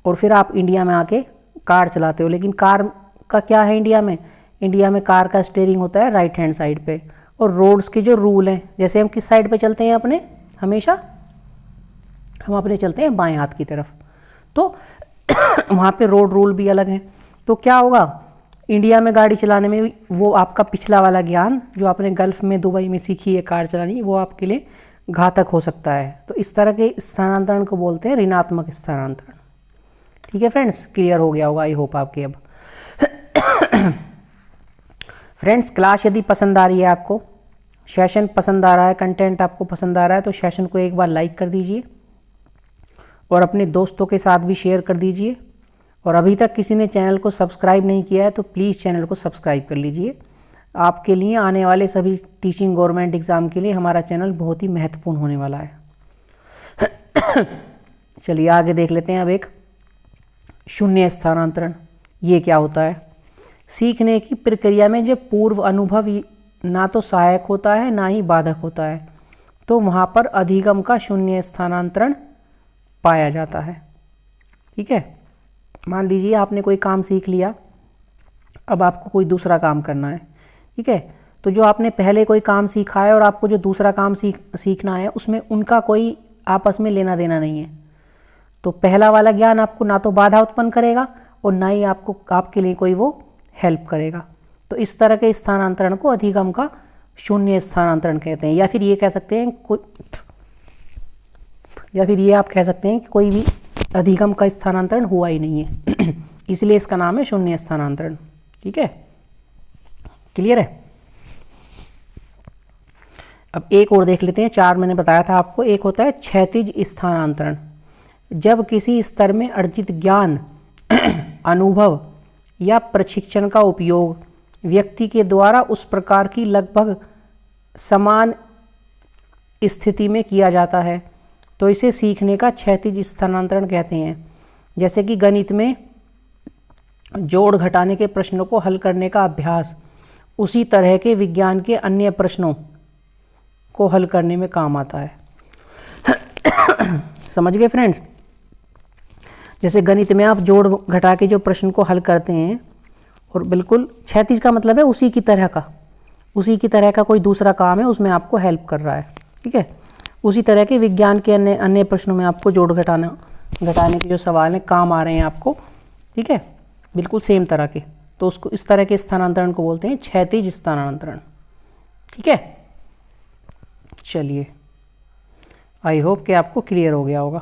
और फिर आप इंडिया में आके कार चलाते हो। लेकिन कार का क्या है, इंडिया में कार का स्टीयरिंग होता है राइट हैंड साइड पे, और रोड्स के जो रूल हैं, जैसे हम किस साइड पे चलते हैं अपने, हमेशा हम अपने चलते हैं बाएं हाथ की तरफ, तो वहाँ पे रोड रूल भी अलग हैं। तो क्या होगा, इंडिया में गाड़ी चलाने में वो आपका पिछला वाला ज्ञान जो आपने गल्फ़ में, दुबई में सीखी है कार चलानी, वो आपके लिए घातक हो सकता है। तो इस तरह के स्थानांतरण को बोलते हैं ऋणात्मक स्थानांतरण। ठीक है फ्रेंड्स, क्लियर हो गया होगा आई होप आपके अब। फ्रेंड्स, क्लास यदि पसंद आ रही है आपको, सेशन पसंद आ रहा है, कंटेंट आपको पसंद आ रहा है, तो सेशन को एक बार लाइक कर दीजिए और अपने दोस्तों के साथ भी शेयर कर दीजिए। और अभी तक किसी ने चैनल को सब्सक्राइब नहीं किया है तो प्लीज़ चैनल को सब्सक्राइब कर लीजिए। आपके लिए आने वाले सभी टीचिंग गवर्नमेंट एग्ज़ाम के लिए हमारा चैनल बहुत ही महत्वपूर्ण होने वाला है। चलिए आगे देख लेते हैं अब एक शून्य स्थानांतरण, ये क्या होता है। सीखने की प्रक्रिया में जब पूर्व अनुभव ना तो सहायक होता है ना ही बाधक होता है, तो वहाँ पर अधिगम का शून्य स्थानांतरण पाया जाता है। ठीक है, मान लीजिए आपने कोई काम सीख लिया, अब आपको कोई दूसरा काम करना है। ठीक है, तो जो आपने पहले कोई काम सीखा है और आपको जो दूसरा काम सीखना है, उसमें उनका कोई आपस में लेना देना नहीं है। तो पहला वाला ज्ञान आपको ना तो बाधा उत्पन्न करेगा और ना ही आपके लिए कोई वो हेल्प करेगा। तो इस तरह के स्थानांतरण को अधिगम का शून्य स्थानांतरण कहते हैं, या फिर ये कह सकते हैं आप कह सकते हैं कि कोई भी अधिगम का स्थानांतरण हुआ ही नहीं है। इसलिए इसका नाम है शून्य स्थानांतरण। ठीक है, क्लियर है। अब एक और देख लेते हैं, 4 मैंने बताया था आपको। एक होता है क्षैतिज स्थानांतरण, जब किसी स्तर में अर्जित ज्ञान, अनुभव या प्रशिक्षण का उपयोग व्यक्ति के द्वारा उस प्रकार की लगभग समान स्थिति में किया जाता है, तो इसे सीखने का क्षैतिज स्थानांतरण कहते हैं। जैसे कि गणित में जोड़ घटाने के प्रश्नों को हल करने का अभ्यास उसी तरह के विज्ञान के अन्य प्रश्नों को हल करने में काम आता है। समझ गए फ्रेंड्स। जैसे गणित में आप जोड़ घटा के जो प्रश्न को हल करते हैं, और बिल्कुल क्षैतिज का मतलब है उसी की तरह का कोई दूसरा काम है, उसमें आपको हेल्प कर रहा है। ठीक है, उसी तरह के विज्ञान के अन्य प्रश्नों में आपको जोड़ घटाने के जो सवाल हैं काम आ रहे हैं आपको। ठीक है, बिल्कुल सेम तरह के, तो उसको इस तरह के स्थानांतरण को बोलते हैं क्षैतिज स्थानांतरण। ठीक है, चलिए आई होप कि आपको क्लियर हो गया होगा।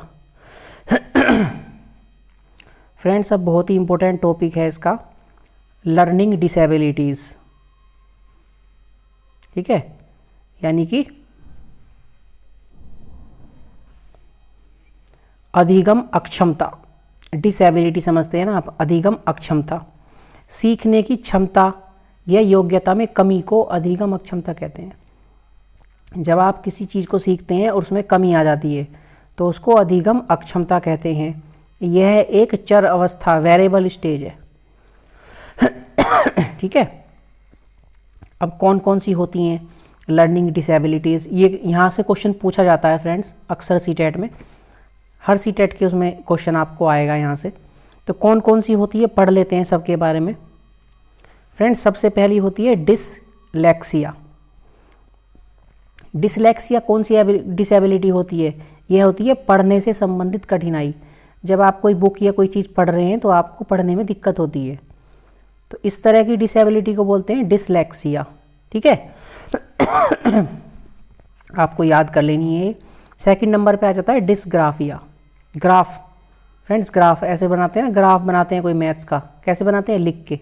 फ्रेंड्स, अब बहुत ही इंपॉर्टेंट टॉपिक है इसका, लर्निंग डिसेबिलिटीज़। ठीक है, यानी कि अधिगम अक्षमता। डिसेबिलिटी समझते हैं ना आप, अधिगम अक्षमता, सीखने की क्षमता या योग्यता में कमी को अधिगम अक्षमता कहते हैं। जब आप किसी चीज़ को सीखते हैं और उसमें कमी आ जाती है तो उसको अधिगम अक्षमता कहते हैं। यह एक चर अवस्था, वेरिएबल स्टेज है। ठीक है, अब कौन कौन सी होती हैं, लर्निंग डिसेबिलिटीज़, ये यहाँ से क्वेश्चन पूछा जाता है फ्रेंड्स अक्सर सीटेट में, हर सीटेट के उसमें क्वेश्चन आपको आएगा यहाँ से। तो कौन कौन सी होती है पढ़ लेते हैं सबके बारे में। फ्रेंड्स सबसे पहली होती है डिसलेक्सिया। डिसलेक्सिया कौन सी डिसेबिलिटी होती है? यह होती है पढ़ने से संबंधित कठिनाई। जब आप कोई बुक या कोई चीज़ पढ़ रहे हैं तो आपको पढ़ने में दिक्कत होती है, तो इस तरह की डिसेबिलिटी को बोलते हैं डिसलेक्सिया। ठीक है आपको याद कर लेनी है। सेकंड नंबर पे आ जाता है डिसग्राफिया। ग्राफ, फ्रेंड्स ग्राफ ऐसे बनाते हैं ना, ग्राफ बनाते हैं कोई मैथ्स का, कैसे बनाते हैं? लिख के।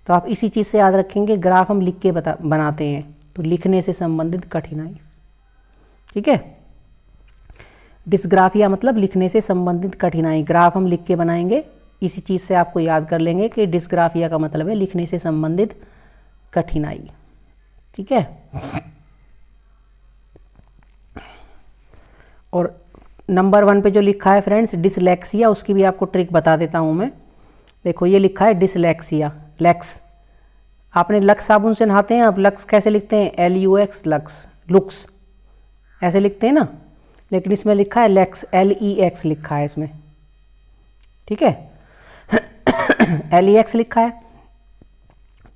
तो आप इसी चीज़ से याद रखेंगे, ग्राफ हम लिख के बनाते हैं, तो लिखने से संबंधित कठिनाई। ठीक है, डिसग्राफिया मतलब लिखने से संबंधित कठिनाई, ग्राफ हम लिख के बनाएंगे। इसी चीज़ से आपको याद कर लेंगे कि डिसग्राफिया का मतलब है लिखने से संबंधित कठिनाई। ठीक है, और नंबर 1 पे जो लिखा है फ्रेंड्स डिसलेक्सिया, उसकी भी आपको ट्रिक बता देता हूँ मैं। देखो ये लिखा है डिसलेक्सिया, लैक्स। आपने लक्स साबुन से नहाते हैं, आप लक्स कैसे लिखते हैं? LUX, लक्स, लुक्स ऐसे लिखते हैं ना, लेकिन इसमें लिखा है लैक्स, LEX लिखा है इसमें। ठीक है LEX लिखा है,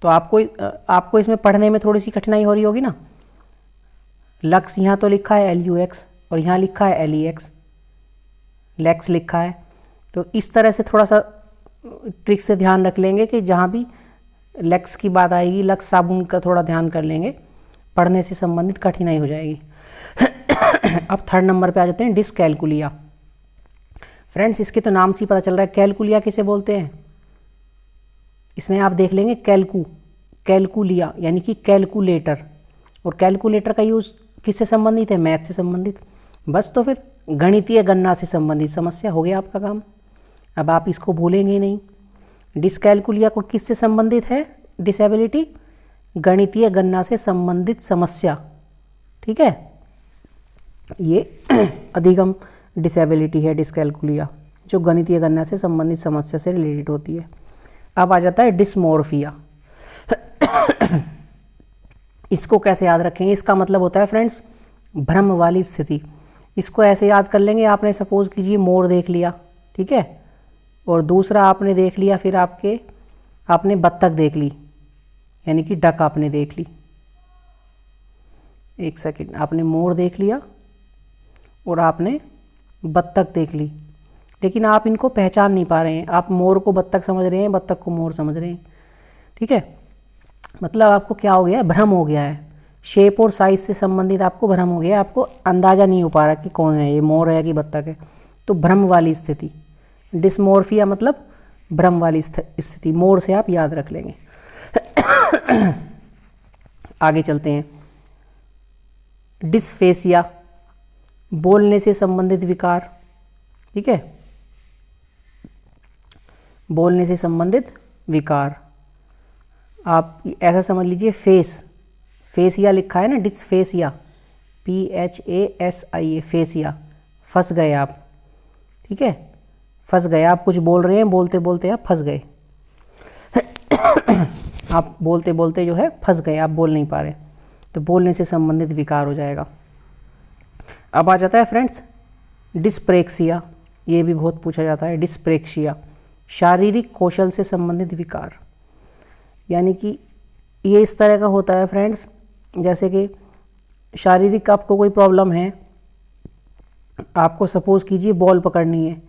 तो आपको इसमें पढ़ने में थोड़ी सी कठिनाई हो रही होगी ना। लक्स यहाँ तो लिखा है LUX और यहाँ लिखा है LEX, लैक्स लिखा है। तो इस तरह से थोड़ा सा ट्रिक से ध्यान रख लेंगे कि जहाँ भी लैक्स की बात आएगी, लक्स साबुन का थोड़ा ध्यान कर लेंगे, पढ़ने से संबंधित कठिनाई हो जाएगी। अब थर्ड नंबर पे आ जाते हैं डिसकैलकुलिया। फ्रेंड्स इसके तो नाम से ही पता चल रहा है, कैलकुलिया किसे बोलते हैं। इसमें आप देख लेंगे कैलकुलिया यानी कि कैलकुलेटर, और कैलकुलेटर का यूज़ किससे संबंधित है? मैथ से संबंधित। बस तो फिर गणितीय गणना से संबंधित समस्या हो गया आपका काम, अब आप इसको भूलेंगे नहीं। डिसकैलकुलिया को किससे संबंधित है डिसेबिलिटी? गणितीय गणना से संबंधित समस्या। ठीक है, ये अधिगम डिसेबिलिटी है डिसकैलकुलिया, जो गणितीय गणना से संबंधित समस्या से रिलेटेड होती है। अब आ जाता है डिस्मोर्फिया। इसको कैसे याद रखेंगे? इसका मतलब होता है फ्रेंड्स भ्रम वाली स्थिति। इसको ऐसे याद कर लेंगे, आपने सपोज कीजिए मोर देख लिया, ठीक है, और दूसरा आपने देख लिया, फिर आपने बत्तख देख ली, यानी कि डक आपने देख ली। एक सेकंड, आपने मोर देख लिया और आपने बत्तख देख ली, लेकिन आप इनको पहचान नहीं पा रहे हैं। आप मोर को बत्तख समझ रहे हैं, बत्तख को मोर समझ रहे हैं। ठीक है, मतलब आपको क्या हो गया है? भ्रम हो गया है। शेप और साइज से संबंधित आपको भ्रम हो गया है, आपको अंदाज़ा नहीं हो पा रहा कि कौन है ये, मोर है कि बत्तख है। तो भ्रम वाली स्थिति, डिस्मोर्फिया मतलब भ्रम वाली स्थिति। मोर से आप याद रख लेंगे। आगे चलते हैं। डिस्फेसिया, बोलने से संबंधित विकार। ठीक है, बोलने से संबंधित विकार। आप ऐसा समझ लीजिए, फेसिया लिखा है ना, डिस्फेसिया, PHASIA, फेसिया। फंस गए आप। ठीक है, फंस गए आप, कुछ बोल रहे हैं, बोलते बोलते आप फंस गए। आप बोलते बोलते जो है फंस गए, आप बोल नहीं पा रहे, तो बोलने से संबंधित विकार हो जाएगा। अब आ जाता है फ्रेंड्स डिस्प्रेक्सिया, ये भी बहुत पूछा जाता है। डिस्प्रेक्सिया शारीरिक कौशल से संबंधित विकार, यानी कि ये इस तरह का होता है फ्रेंड्स, जैसे कि शारीरिक आपको कोई प्रॉब्लम है, आपको सपोज कीजिए बॉल पकड़नी है,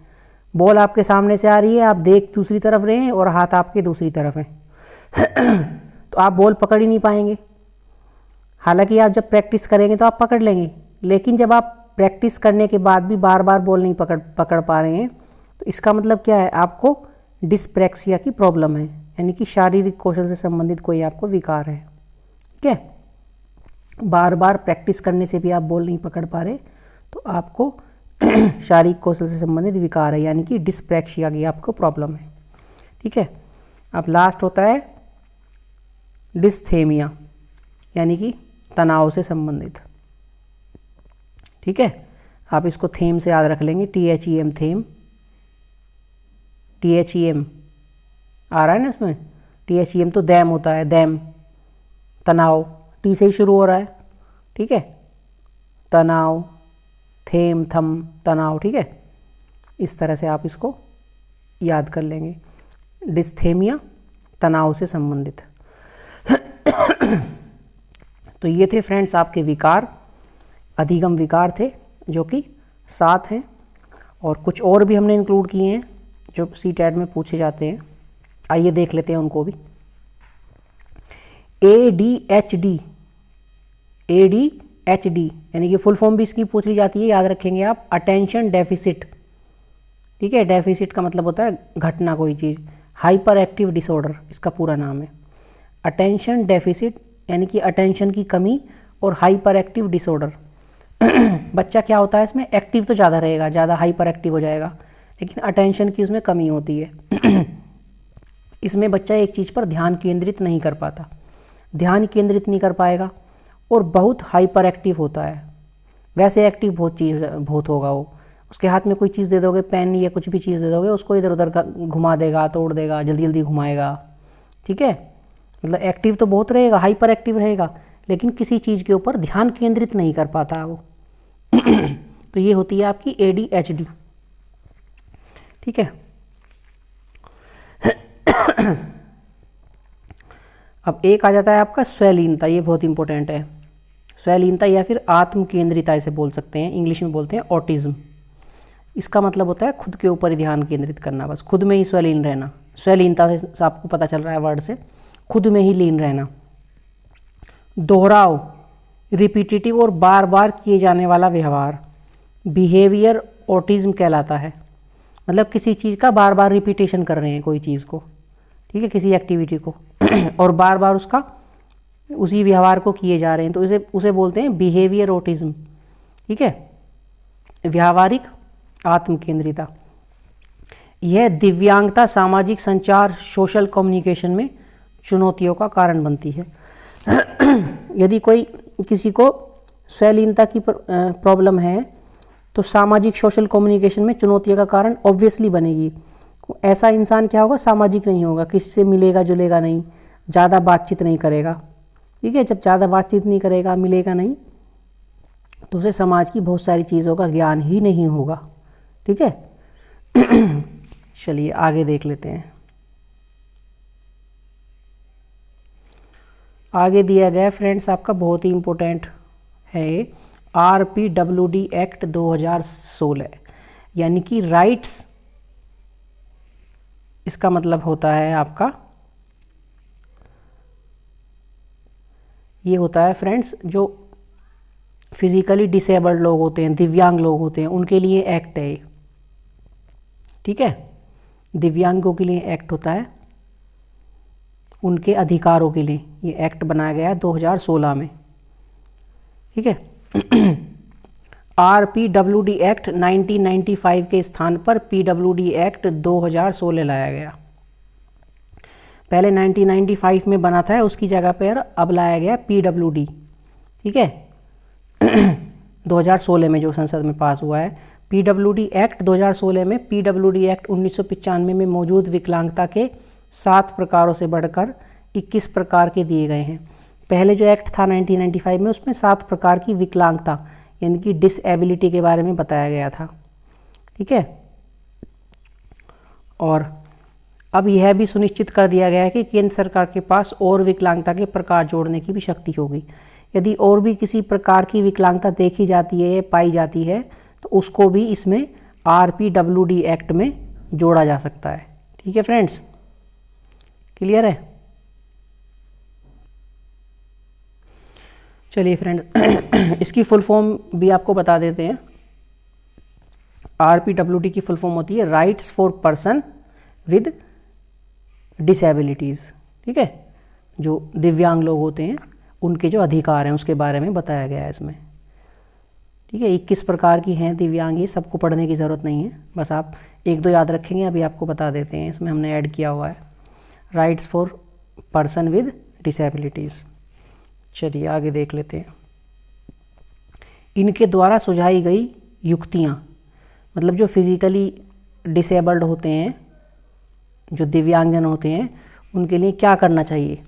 बॉल आपके सामने से आ रही है, आप देख दूसरी तरफ रहे हैं और हाथ आपके दूसरी तरफ है। तो आप बॉल पकड़ ही नहीं पाएंगे। हालांकि आप जब प्रैक्टिस करेंगे तो आप पकड़ लेंगे, लेकिन जब आप प्रैक्टिस करने के बाद भी बार बार बॉल नहीं पकड़ पा रहे हैं, तो इसका मतलब क्या है? आपको डिस्प्रेक्सिया की प्रॉब्लम है, यानी कि शारीरिक कौशल से संबंधित कोई आपको विकार है। ठीक है, बार बार प्रैक्टिस करने से भी आप बॉल नहीं पकड़ पा रहे, तो आपको शारीरिक कौशल से संबंधित विकार है, यानी कि डिस्प्रेक्सिया की आपको प्रॉब्लम है। ठीक है, अब लास्ट होता है डिस्थेमिया, यानी कि तनाव से संबंधित। ठीक है, आप इसको थेम से याद रख लेंगे, THEM, थेम, THEM आ रहा है ना इसमें। THEM तो दैम होता है, दैम, तनाव, T से ही शुरू हो रहा है, ठीक है, तनाव, थेम थम तनाव, ठीक है, इस तरह से आप इसको याद कर लेंगे। डिस्थेमिया तनाव से संबंधित। तो ये थे फ्रेंड्स आपके विकार, अधिगम विकार थे जो कि 7 हैं, और कुछ और भी हमने इंक्लूड किए हैं जो सीटेट में पूछे जाते हैं। आइए देख लेते हैं उनको भी। ADHD, ADHD यानी कि फुल फॉर्म भी इसकी पूछ ली जाती है, याद रखेंगे आप, अटेंशन डेफिसिट, ठीक है। डेफिसिट का मतलब होता है घटना, कोई चीज़। हाइपर एक्टिव डिसऑर्डर इसका पूरा नाम है। अटेंशन डेफिसिट यानी कि अटेंशन की कमी, और हाइपर एक्टिव डिसऑर्डर। बच्चा क्या होता है इसमें, एक्टिव तो ज़्यादा रहेगा, ज़्यादा हाइपर एक्टिव हो जाएगा, लेकिन अटेंशन की उसमें कमी होती है। इसमें बच्चा एक चीज़ पर ध्यान केंद्रित नहीं कर पाता, ध्यान केंद्रित नहीं कर पाएगा, और बहुत हाइपर एक्टिव होता है। वैसे एक्टिव बहुत होगा वो, उसके हाथ में कोई चीज़ दे दोगे, पेन या कुछ भी चीज़ दे दोगे, उसको इधर उधर घुमा देगा, तोड़ देगा, जल्दी जल्दी घुमाएगा, ठीक है। मतलब एक्टिव तो बहुत रहेगा, हाइपर एक्टिव रहेगा, लेकिन किसी चीज़ के ऊपर ध्यान केंद्रित नहीं कर पाता वो। तो ये होती है आपकी ADHD, ठीक है। अब एक आ जाता है आपका स्वलीनता, ये बहुत इंपॉर्टेंट है। स्वलीनता या फिर आत्म केंद्रिता इसे बोल सकते हैं, इंग्लिश में बोलते हैं ऑटिज्म। इसका मतलब होता है खुद के ऊपर ही ध्यान केंद्रित करना, बस खुद में ही स्वलीन रहना। स्वलीनता से आपको पता चल रहा है वर्ड से, खुद में ही लीन रहना। दोहराव, रिपीटिटिव और बार बार किए जाने वाला व्यवहार, बिहेवियर ऑटिज्म कहलाता है। मतलब किसी चीज़ का बार बार रिपीटेशन कर रहे हैं, कोई चीज़ को, ठीक है, किसी एक्टिविटी को, और बार बार उसका उसी व्यवहार को किए जा रहे हैं, तो उसे बोलते हैं बिहेवियर ऑटिज्म, ठीक है। व्यावहारिक आत्म केंद्रिता, यह दिव्यांगता सामाजिक संचार, सोशल कम्युनिकेशन में चुनौतियों का कारण बनती है। यदि कोई किसी को स्वलीनता की प्रॉब्लम है, तो सामाजिक सोशल कम्युनिकेशन में चुनौतियों का कारण ऑब्वियसली बनेगी। ऐसा इंसान क्या होगा, सामाजिक नहीं होगा, किसी से मिलेगा जुलेगा नहीं, ज़्यादा बातचीत नहीं करेगा, ठीक है। जब ज़्यादा बातचीत नहीं करेगा, मिलेगा नहीं, तो उसे समाज की बहुत सारी चीज़ों का ज्ञान ही नहीं होगा, ठीक है। चलिए आगे देख लेते हैं। आगे दिया गया फ्रेंड्स आपका बहुत ही इम्पोर्टेंट है, RPWD एक्ट 2016, यानी कि राइट्स, इसका मतलब होता है आपका, ये होता है फ्रेंड्स जो फिजिकली डिसेबल्ड लोग होते हैं, दिव्यांग लोग होते हैं, उनके लिए एक्ट है, ठीक है। दिव्यांगों के लिए एक्ट होता है, उनके अधिकारों के लिए ये एक्ट बनाया गया है 2016 में, ठीक है। RPWD एक्ट 1995 के स्थान पर PWD एक्ट 2016 लाया गया। पहले 1995 में बना था, उसकी जगह पर अब लाया गया PWD, ठीक है। 2016 में जो संसद में पास हुआ है PWD एक्ट 2016 में, PWD एक्ट 1995 में मौजूद विकलांगता के 7 प्रकारों से बढ़कर 21 प्रकार के दिए गए हैं। पहले जो एक्ट था 1995 में, उसमें 7 प्रकार की विकलांगता यानी कि डिसएबिलिटी के बारे में बताया गया था, ठीक है। और अब यह भी सुनिश्चित कर दिया गया है कि केंद्र सरकार के पास और विकलांगता के प्रकार जोड़ने की भी शक्ति होगी। यदि और भी किसी प्रकार की विकलांगता देखी जाती है, पाई जाती है, तो उसको भी इसमें RPWD एक्ट में जोड़ा जा सकता है, ठीक है फ्रेंड्स, क्लियर है। चलिए फ्रेंड्स, इसकी फुल फॉर्म भी आपको बता देते हैं। RPWD की फुल फॉर्म होती है rights for person with disabilities, ठीक है। जो दिव्यांग लोग होते हैं उनके जो अधिकार हैं उसके बारे में बताया गया है इसमें, ठीक है। 21 प्रकार की हैं दिव्यांग, ये सबको पढ़ने की ज़रूरत नहीं है, बस आप 1-2 याद रखेंगे, अभी आपको बता देते हैं। इसमें हमने ऐड किया हुआ है rights for person with disabilities. चलिए आगे देख लेते हैं। इनके द्वारा सुझाई गई युक्तियाँ, मतलब जो फिज़िकली डिसेबल्ड होते हैं, जो दिव्यांगजन होते हैं, उनके लिए क्या करना चाहिए।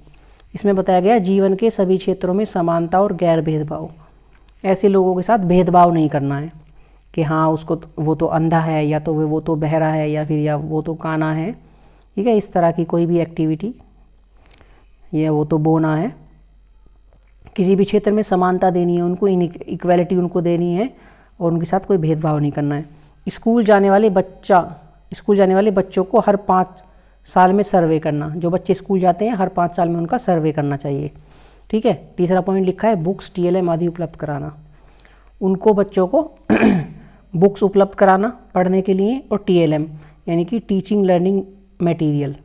इसमें बताया गया जीवन के सभी क्षेत्रों में समानता और गैर भेदभाव, ऐसे लोगों के साथ भेदभाव नहीं करना है कि हाँ उसको वो तो अंधा है, या तो वो तो बहरा है, या फिर या वो तो काना है, ठीक है। इस तरह की कोई भी एक्टिविटी, या वो तो बोना है, किसी भी क्षेत्र में समानता देनी है उनको, इक्वलिटी उनको देनी है, और उनके साथ कोई भेदभाव नहीं करना है। स्कूल जाने वाले बच्चों को हर 5 साल में सर्वे करना, जो बच्चे स्कूल जाते हैं हर 5 साल में उनका सर्वे करना चाहिए, ठीक है। तीसरा पॉइंट लिखा है बुक्स, TLM आदि उपलब्ध कराना, उनको बच्चों को बुक्स उपलब्ध कराना पढ़ने के लिए, और TLM यानी कि टीचिंग लर्निंग मटेरियल,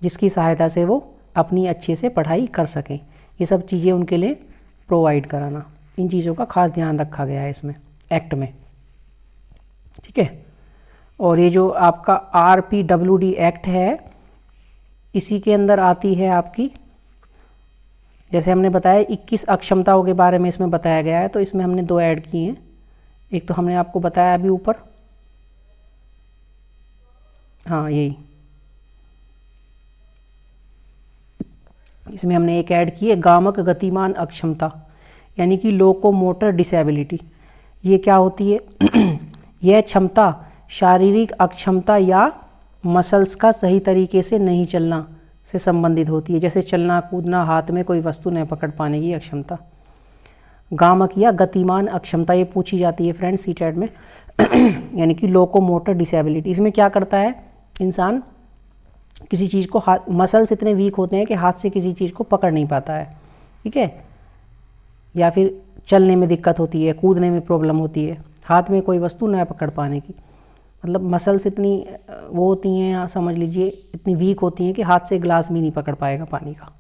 जिसकी सहायता से वो अपनी अच्छे से पढ़ाई कर सकें, ये सब चीज़ें उनके लिए प्रोवाइड कराना। इन चीज़ों का खास ध्यान रखा गया है इसमें एक्ट में, ठीक है। और ये जो आपका RPWD एक्ट है, इसी के अंदर आती है आपकी, जैसे हमने बताया 21 अक्षमताओं के बारे में इसमें बताया गया है, तो इसमें हमने 2 ऐड किए हैं। एक तो हमने आपको बताया अभी ऊपर, हाँ यही, इसमें हमने एक ऐड की है गामक गतिमान अक्षमता, यानी कि लोकोमोटर डिसेबिलिटी। ये क्या होती है? यह क्षमता शारीरिक अक्षमता या मसल्स का सही तरीके से नहीं चलना से संबंधित होती है, जैसे चलना कूदना, हाथ में कोई वस्तु न पकड़ पाने की अक्षमता। गामक या गतिमान अक्षमता ये पूछी जाती है फ्रेंड्स सीटेट में यानी कि लोकोमोटर डिसेबिलिटी। इसमें क्या करता है इंसान, किसी चीज़ को हाथ, मसल्स इतने वीक होते हैं कि हाथ से किसी चीज़ को पकड़ नहीं पाता है, ठीक है, या फिर चलने में दिक्कत होती है, कूदने में प्रॉब्लम होती है, हाथ में कोई वस्तु न पकड़ पाने की, मतलब मसल्स इतनी वो होती हैं, समझ लीजिए इतनी वीक होती हैं कि हाथ से ग्लास भी नहीं पकड़ पाएगा पानी का।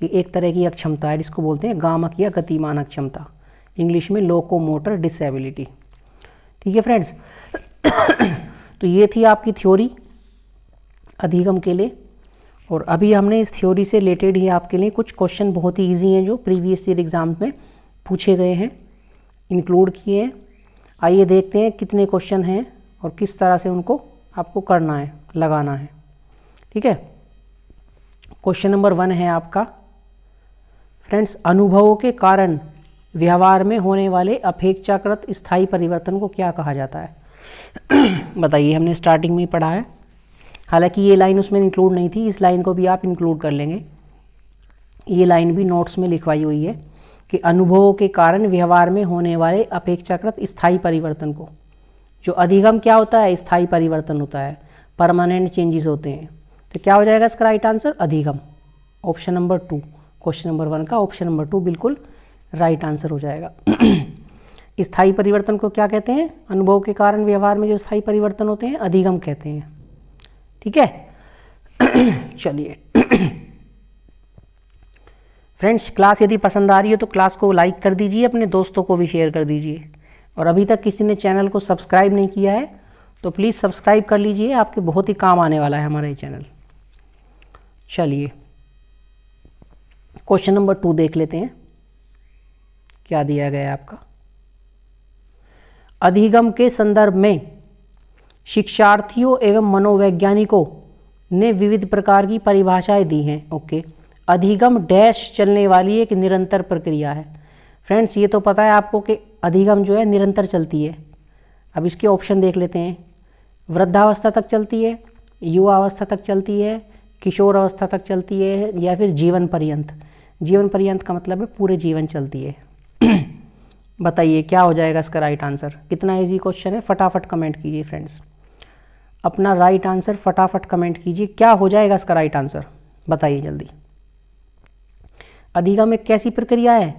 ये एक तरह की अक्षमता है जिसको बोलते हैं गामक या गतिमान अक्षमता, इंग्लिश में लोकोमोटर डिसेबिलिटी, ठीक है फ्रेंड्स। तो ये थी आपकी थ्योरी अधिगम के लिए, और अभी हमने इस थ्योरी से रिलेटेड ही आपके लिए कुछ क्वेश्चन बहुत ही ईजी हैं जो प्रीवियस ईयर एग्जाम में पूछे गए हैं, इंक्लूड किए हैं। आइए देखते हैं कितने क्वेश्चन हैं और किस तरह से उनको आपको करना है, लगाना है, ठीक है। क्वेश्चन नंबर 1 है आपका फ्रेंड्स, अनुभवों के कारण व्यवहार में होने वाले अपेक्षाकृत स्थायी परिवर्तन को क्या कहा जाता है? बताइए, हमने स्टार्टिंग में ही पढ़ा है, हालांकि ये लाइन उसमें इंक्लूड नहीं थी, इस लाइन को भी आप इंक्लूड कर लेंगे। ये लाइन भी नोट्स में लिखवाई हुई है कि अनुभवों के कारण व्यवहार में होने वाले अपेक्षाकृत स्थायी परिवर्तन को, जो अधिगम क्या होता है, स्थायी परिवर्तन होता है, परमानेंट चेंजेस होते हैं, तो क्या हो जाएगा इसका राइट आंसर? अधिगम, ऑप्शन नंबर 2, क्वेश्चन नंबर 1 का ऑप्शन नंबर 2 बिल्कुल राइट आंसर हो जाएगा। स्थायी परिवर्तन को क्या कहते हैं? अनुभव के कारण व्यवहार में जो स्थायी परिवर्तन होते हैं अधिगम कहते हैं, ठीक है। चलिए फ्रेंड्स, क्लास यदि पसंद आ रही हो तो क्लास को लाइक कर दीजिए, अपने दोस्तों को भी शेयर कर दीजिए, और अभी तक किसी ने चैनल को सब्सक्राइब नहीं किया है तो प्लीज़ सब्सक्राइब कर लीजिए, आपके बहुत ही काम आने वाला है हमारा ये चैनल। चलिए क्वेश्चन नंबर 2 देख लेते हैं, क्या दिया गया है आपका। अधिगम के संदर्भ में शिक्षार्थियों एवं मनोवैज्ञानिकों ने विविध प्रकार की परिभाषाएं दी हैं। ओके, अधिगम डैश चलने वाली एक निरंतर प्रक्रिया है। फ्रेंड्स, ये तो पता है आपको कि अधिगम जो है निरंतर चलती है। अब इसके ऑप्शन देख लेते हैं, वृद्धावस्था तक चलती है, युवावस्था तक चलती है, किशोर अवस्था तक चलती है, या फिर जीवन पर्यंत। जीवन पर्यंत का मतलब है पूरे जीवन चलती है। बताइए क्या हो जाएगा इसका राइट आंसर? कितना इजी क्वेश्चन है, फटाफट कमेंट कीजिए फ्रेंड्स, अपना राइट आंसर फटाफट कमेंट कीजिए, क्या हो जाएगा इसका राइट आंसर, बताइए जल्दी। अधिगम एक कैसी प्रक्रिया है?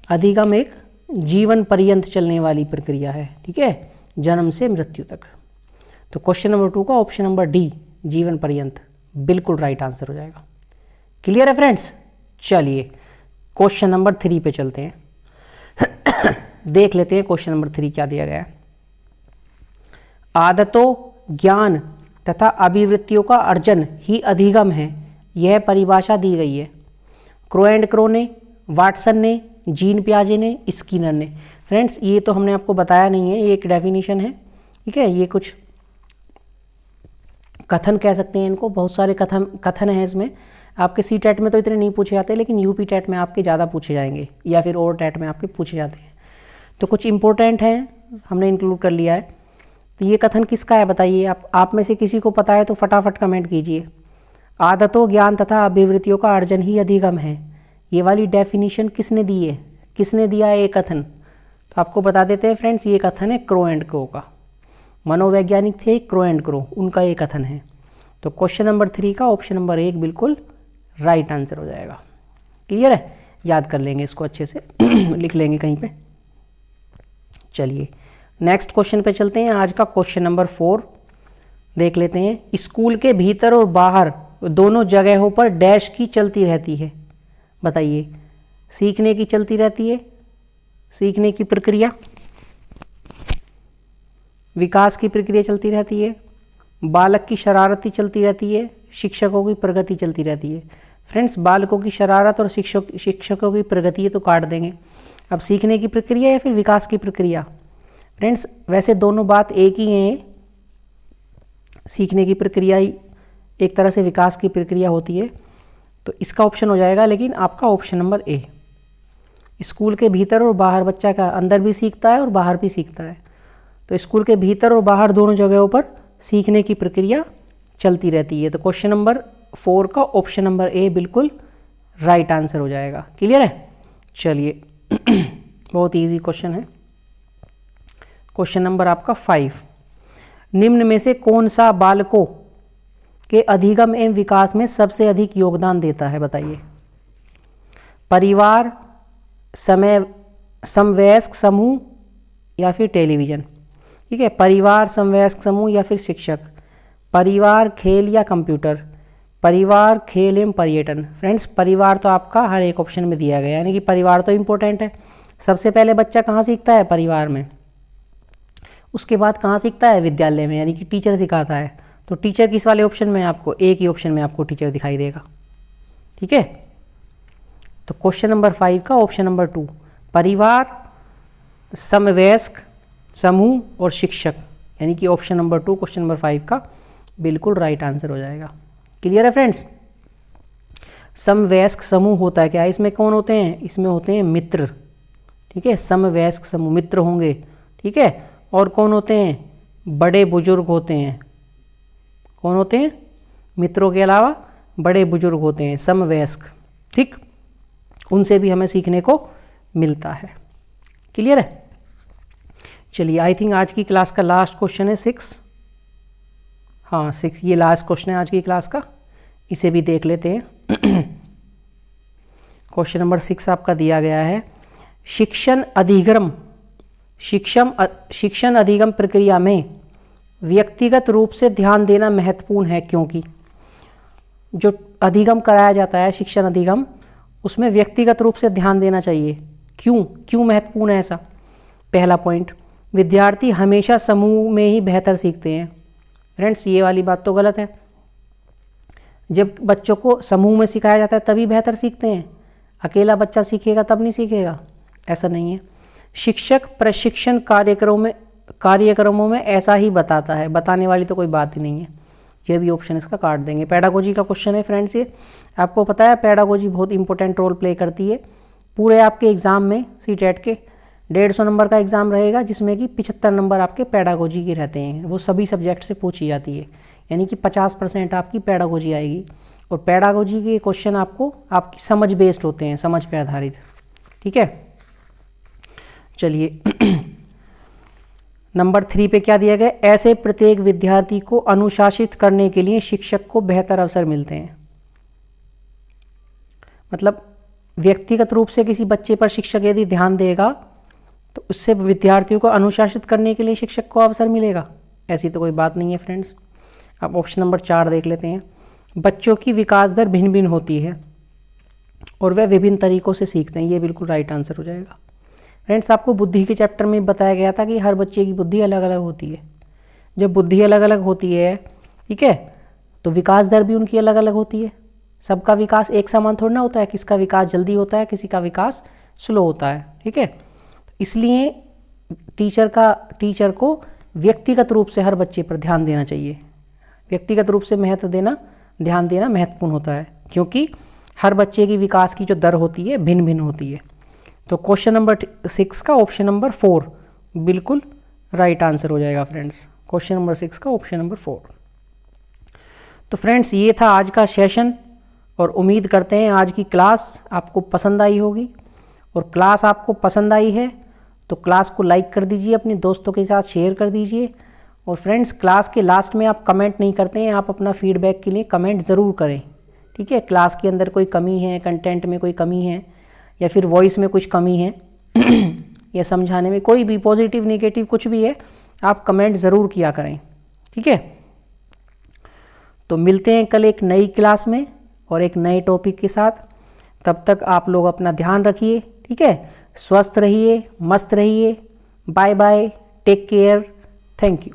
अधिगम एक जीवन पर्यंत चलने वाली प्रक्रिया है, ठीक है, जन्म से मृत्यु तक। तो क्वेश्चन नंबर 2 का ऑप्शन नंबर डी, जीवन पर्यंत, बिल्कुल राइट आंसर हो जाएगा। क्लियर है फ्रेंड्स? चलिए क्वेश्चन नंबर 3 पे चलते हैं। देख लेते हैं क्वेश्चन नंबर 3 क्या दिया गया है। आदतों, ज्ञान तथा अभिवृत्तियों का अर्जन ही अधिगम है, यह परिभाषा दी गई है। क्रो एंड क्रो ने, वाटसन ने, जीन पियाजे ने, स्किनर ने। फ्रेंड्स, ये तो हमने आपको बताया नहीं है, ये एक डेफिनेशन है, ठीक है, ये कुछ कथन कह सकते हैं इनको, बहुत सारे कथन हैं इसमें। आपके सी टेट में तो इतने नहीं पूछे जाते, लेकिन यूपी टेट में आपके ज़्यादा पूछे जाएंगे, या फिर और टेट में आपके पूछे जाते हैं। तो कुछ इम्पोर्टेंट हैं, हमने इंक्लूड कर लिया है। तो ये कथन किसका है बताइए। आप में से किसी को पता है तो फटाफट कमेंट कीजिए। आदतों, ज्ञान तथा अभिवृत्तियों का अर्जन ही अधिगम है। ये वाली डेफिनेशन किसने दी है, किसने दिया है ये कथन? तो आपको बता देते हैं फ्रेंड्स, ये कथन है क्रो एंड क्रो का। मनोवैज्ञानिक थे क्रो एंड क्रो, उनका ये कथन है। तो क्वेश्चन नंबर 3 का ऑप्शन नंबर 1 बिल्कुल राइट आंसर हो जाएगा। क्लियर है, याद कर लेंगे इसको अच्छे से लिख लेंगे कहीं पे। चलिए नेक्स्ट क्वेश्चन पे चलते हैं। आज का क्वेश्चन नंबर 4 देख लेते हैं। स्कूल के भीतर और बाहर दोनों जगहों पर डैश की चलती रहती है। बताइए, सीखने की चलती रहती है, सीखने की प्रक्रिया, विकास की प्रक्रिया चलती रहती है, बालक की शरारती चलती रहती है, शिक्षकों की प्रगति चलती रहती है। फ्रेंड्स, बालकों की शरारत और शिक्षकों की प्रगति तो काट देंगे। अब सीखने की प्रक्रिया या फिर विकास की प्रक्रिया? फ्रेंड्स, वैसे दोनों बात एक ही हैं। सीखने की प्रक्रिया ही एक तरह से विकास की प्रक्रिया होती है, तो इसका ऑप्शन हो जाएगा। लेकिन आपका ऑप्शन नंबर ए, स्कूल के भीतर और बाहर बच्चा का अंदर भी सीखता है और बाहर भी सीखता है। तो स्कूल के भीतर और बाहर दोनों जगहों पर सीखने की प्रक्रिया चलती रहती है। तो क्वेश्चन नंबर 4 का ऑप्शन नंबर ए बिल्कुल राइट आंसर हो जाएगा। क्लियर है? चलिए बहुत इजी क्वेश्चन है। क्वेश्चन नंबर आपका 5, निम्न में से कौन सा बालकों के अधिगम एवं विकास में सबसे अधिक योगदान देता है? बताइए। परिवार, समवयस्क समूह या फिर टेलीविज़न? ठीक है, परिवार, समवयस्क समूह या फिर शिक्षक, परिवार, खेल या कंप्यूटर, परिवार, खेल एवं पर्यटन। फ्रेंड्स, परिवार तो आपका हर एक ऑप्शन में दिया गया है, यानी कि परिवार तो इम्पोर्टेंट है। सबसे पहले बच्चा कहाँ सीखता है? परिवार में। उसके बाद कहाँ सीखता है? विद्यालय में, यानी कि टीचर सिखाता है। तो टीचर किस वाले ऑप्शन में? आपको एक ही ऑप्शन में आपको टीचर दिखाई देगा। ठीक है, तो क्वेश्चन नंबर 5 का ऑप्शन नंबर 2, परिवार, समवयस्क समूह और शिक्षक, यानी कि ऑप्शन नंबर 2 क्वेश्चन नंबर 5 का बिल्कुल राइट आंसर हो जाएगा। क्लियर है फ्रेंड्स? समवयस्क समूह होता है क्या? इसमें कौन होते हैं? इसमें होते हैं मित्र। ठीक है, समवयस्क समूह मित्र होंगे। ठीक है, और कौन होते हैं? बड़े बुजुर्ग होते हैं। कौन होते हैं? मित्रों के अलावा बड़े बुजुर्ग होते हैं, समवयस्क। ठीक, उनसे भी हमें सीखने को मिलता है। क्लियर है? चलिए, आई थिंक आज की क्लास का लास्ट क्वेश्चन है 6। हाँ 6, ये लास्ट क्वेश्चन है आज की क्लास का, इसे भी देख लेते हैं। क्वेश्चन नंबर 6 आपका दिया गया है, शिक्षण अधिगम प्रक्रिया में व्यक्तिगत रूप से ध्यान देना महत्वपूर्ण है क्योंकि? जो अधिगम कराया जाता है, शिक्षण अधिगम, उसमें व्यक्तिगत रूप से ध्यान देना चाहिए। क्यों महत्वपूर्ण है ऐसा? पहला पॉइंट, विद्यार्थी हमेशा समूह में ही बेहतर सीखते हैं। फ्रेंड्स, ये वाली बात तो गलत है। जब बच्चों को समूह में सिखाया जाता है तभी बेहतर सीखते हैं, अकेला बच्चा सीखेगा तब नहीं सीखेगा, ऐसा नहीं है। शिक्षक प्रशिक्षण कार्यक्रमों में ऐसा ही बताता है, बताने वाली तो कोई बात ही नहीं है। ये भी ऑप्शन इसका काट देंगे। पेडागोजी का क्वेश्चन है फ्रेंड्स, ये आपको पता है पेडागोजी बहुत इंपॉर्टेंट रोल प्ले करती है पूरे आपके एग्ज़ाम में। सीटेट के 150 नंबर का एग्ज़ाम रहेगा, जिसमें कि 75 नंबर आपके पेडागोजी के रहते हैं। वो सभी सब्जेक्ट से पूछी जाती है, यानी कि 50% आपकी पेडागोजी आएगी। और पेडागोजी के क्वेश्चन आपको आपकी समझ बेस्ड होते हैं, समझ पे आधारित। ठीक है, चलिए नंबर 3 पे क्या दिया गया? ऐसे प्रत्येक विद्यार्थी को अनुशासित करने के लिए शिक्षक को बेहतर अवसर मिलते हैं। मतलब व्यक्तिगत रूप से किसी बच्चे पर शिक्षक यदि ध्यान देगा तो उससे विद्यार्थियों को अनुशासित करने के लिए शिक्षक को अवसर मिलेगा, ऐसी तो कोई बात नहीं है फ्रेंड्स। अब ऑप्शन नंबर 4 देख लेते हैं, बच्चों की विकास दर भिन्न भिन्न होती है और वह विभिन्न तरीकों से सीखते हैं। ये बिल्कुल राइट आंसर हो जाएगा। फ्रेंड्स, आपको बुद्धि के चैप्टर में बताया गया था कि हर बच्चे की बुद्धि अलग अलग होती है। जब बुद्धि अलग अलग होती है, ठीक है, तो विकास दर भी उनकी अलग अलग होती है। सबका विकास एक समान थोड़ा ना होता है, किसका विकास जल्दी होता है, किसी का विकास स्लो होता है। ठीक है, इसलिए टीचर को व्यक्तिगत रूप से हर बच्चे पर ध्यान देना चाहिए। व्यक्तिगत रूप से ध्यान देना महत्वपूर्ण होता है, क्योंकि हर बच्चे की विकास की जो दर होती है भिन्न भिन्न होती है। तो क्वेश्चन नंबर 6 का ऑप्शन नंबर 4 बिल्कुल राइट आंसर हो जाएगा फ्रेंड्स। क्वेश्चन नंबर 6 का ऑप्शन नंबर 4। तो फ्रेंड्स ये था आज का सेशन और उम्मीद करते हैं आज की क्लास आपको पसंद आई होगी। और क्लास आपको पसंद आई है तो क्लास को लाइक कर दीजिए, अपने दोस्तों के साथ शेयर कर दीजिए। और फ्रेंड्स क्लास के लास्ट में आप कमेंट नहीं करते हैं, आप अपना फीडबैक के लिए कमेंट ज़रूर करें, ठीक है। क्लास के अंदर कोई कमी है, कंटेंट में कोई कमी है या फिर वॉइस में कुछ कमी है या समझाने में कोई भी पॉजिटिव नेगेटिव कुछ भी है, आप कमेंट ज़रूर किया करें, ठीक है। तो मिलते हैं कल एक नई क्लास में और एक नए टॉपिक के साथ। तब तक आप लोग अपना ध्यान रखिए, ठीक है। स्वस्थ रहिए, मस्त रहिए। Bye bye, take care, thank you.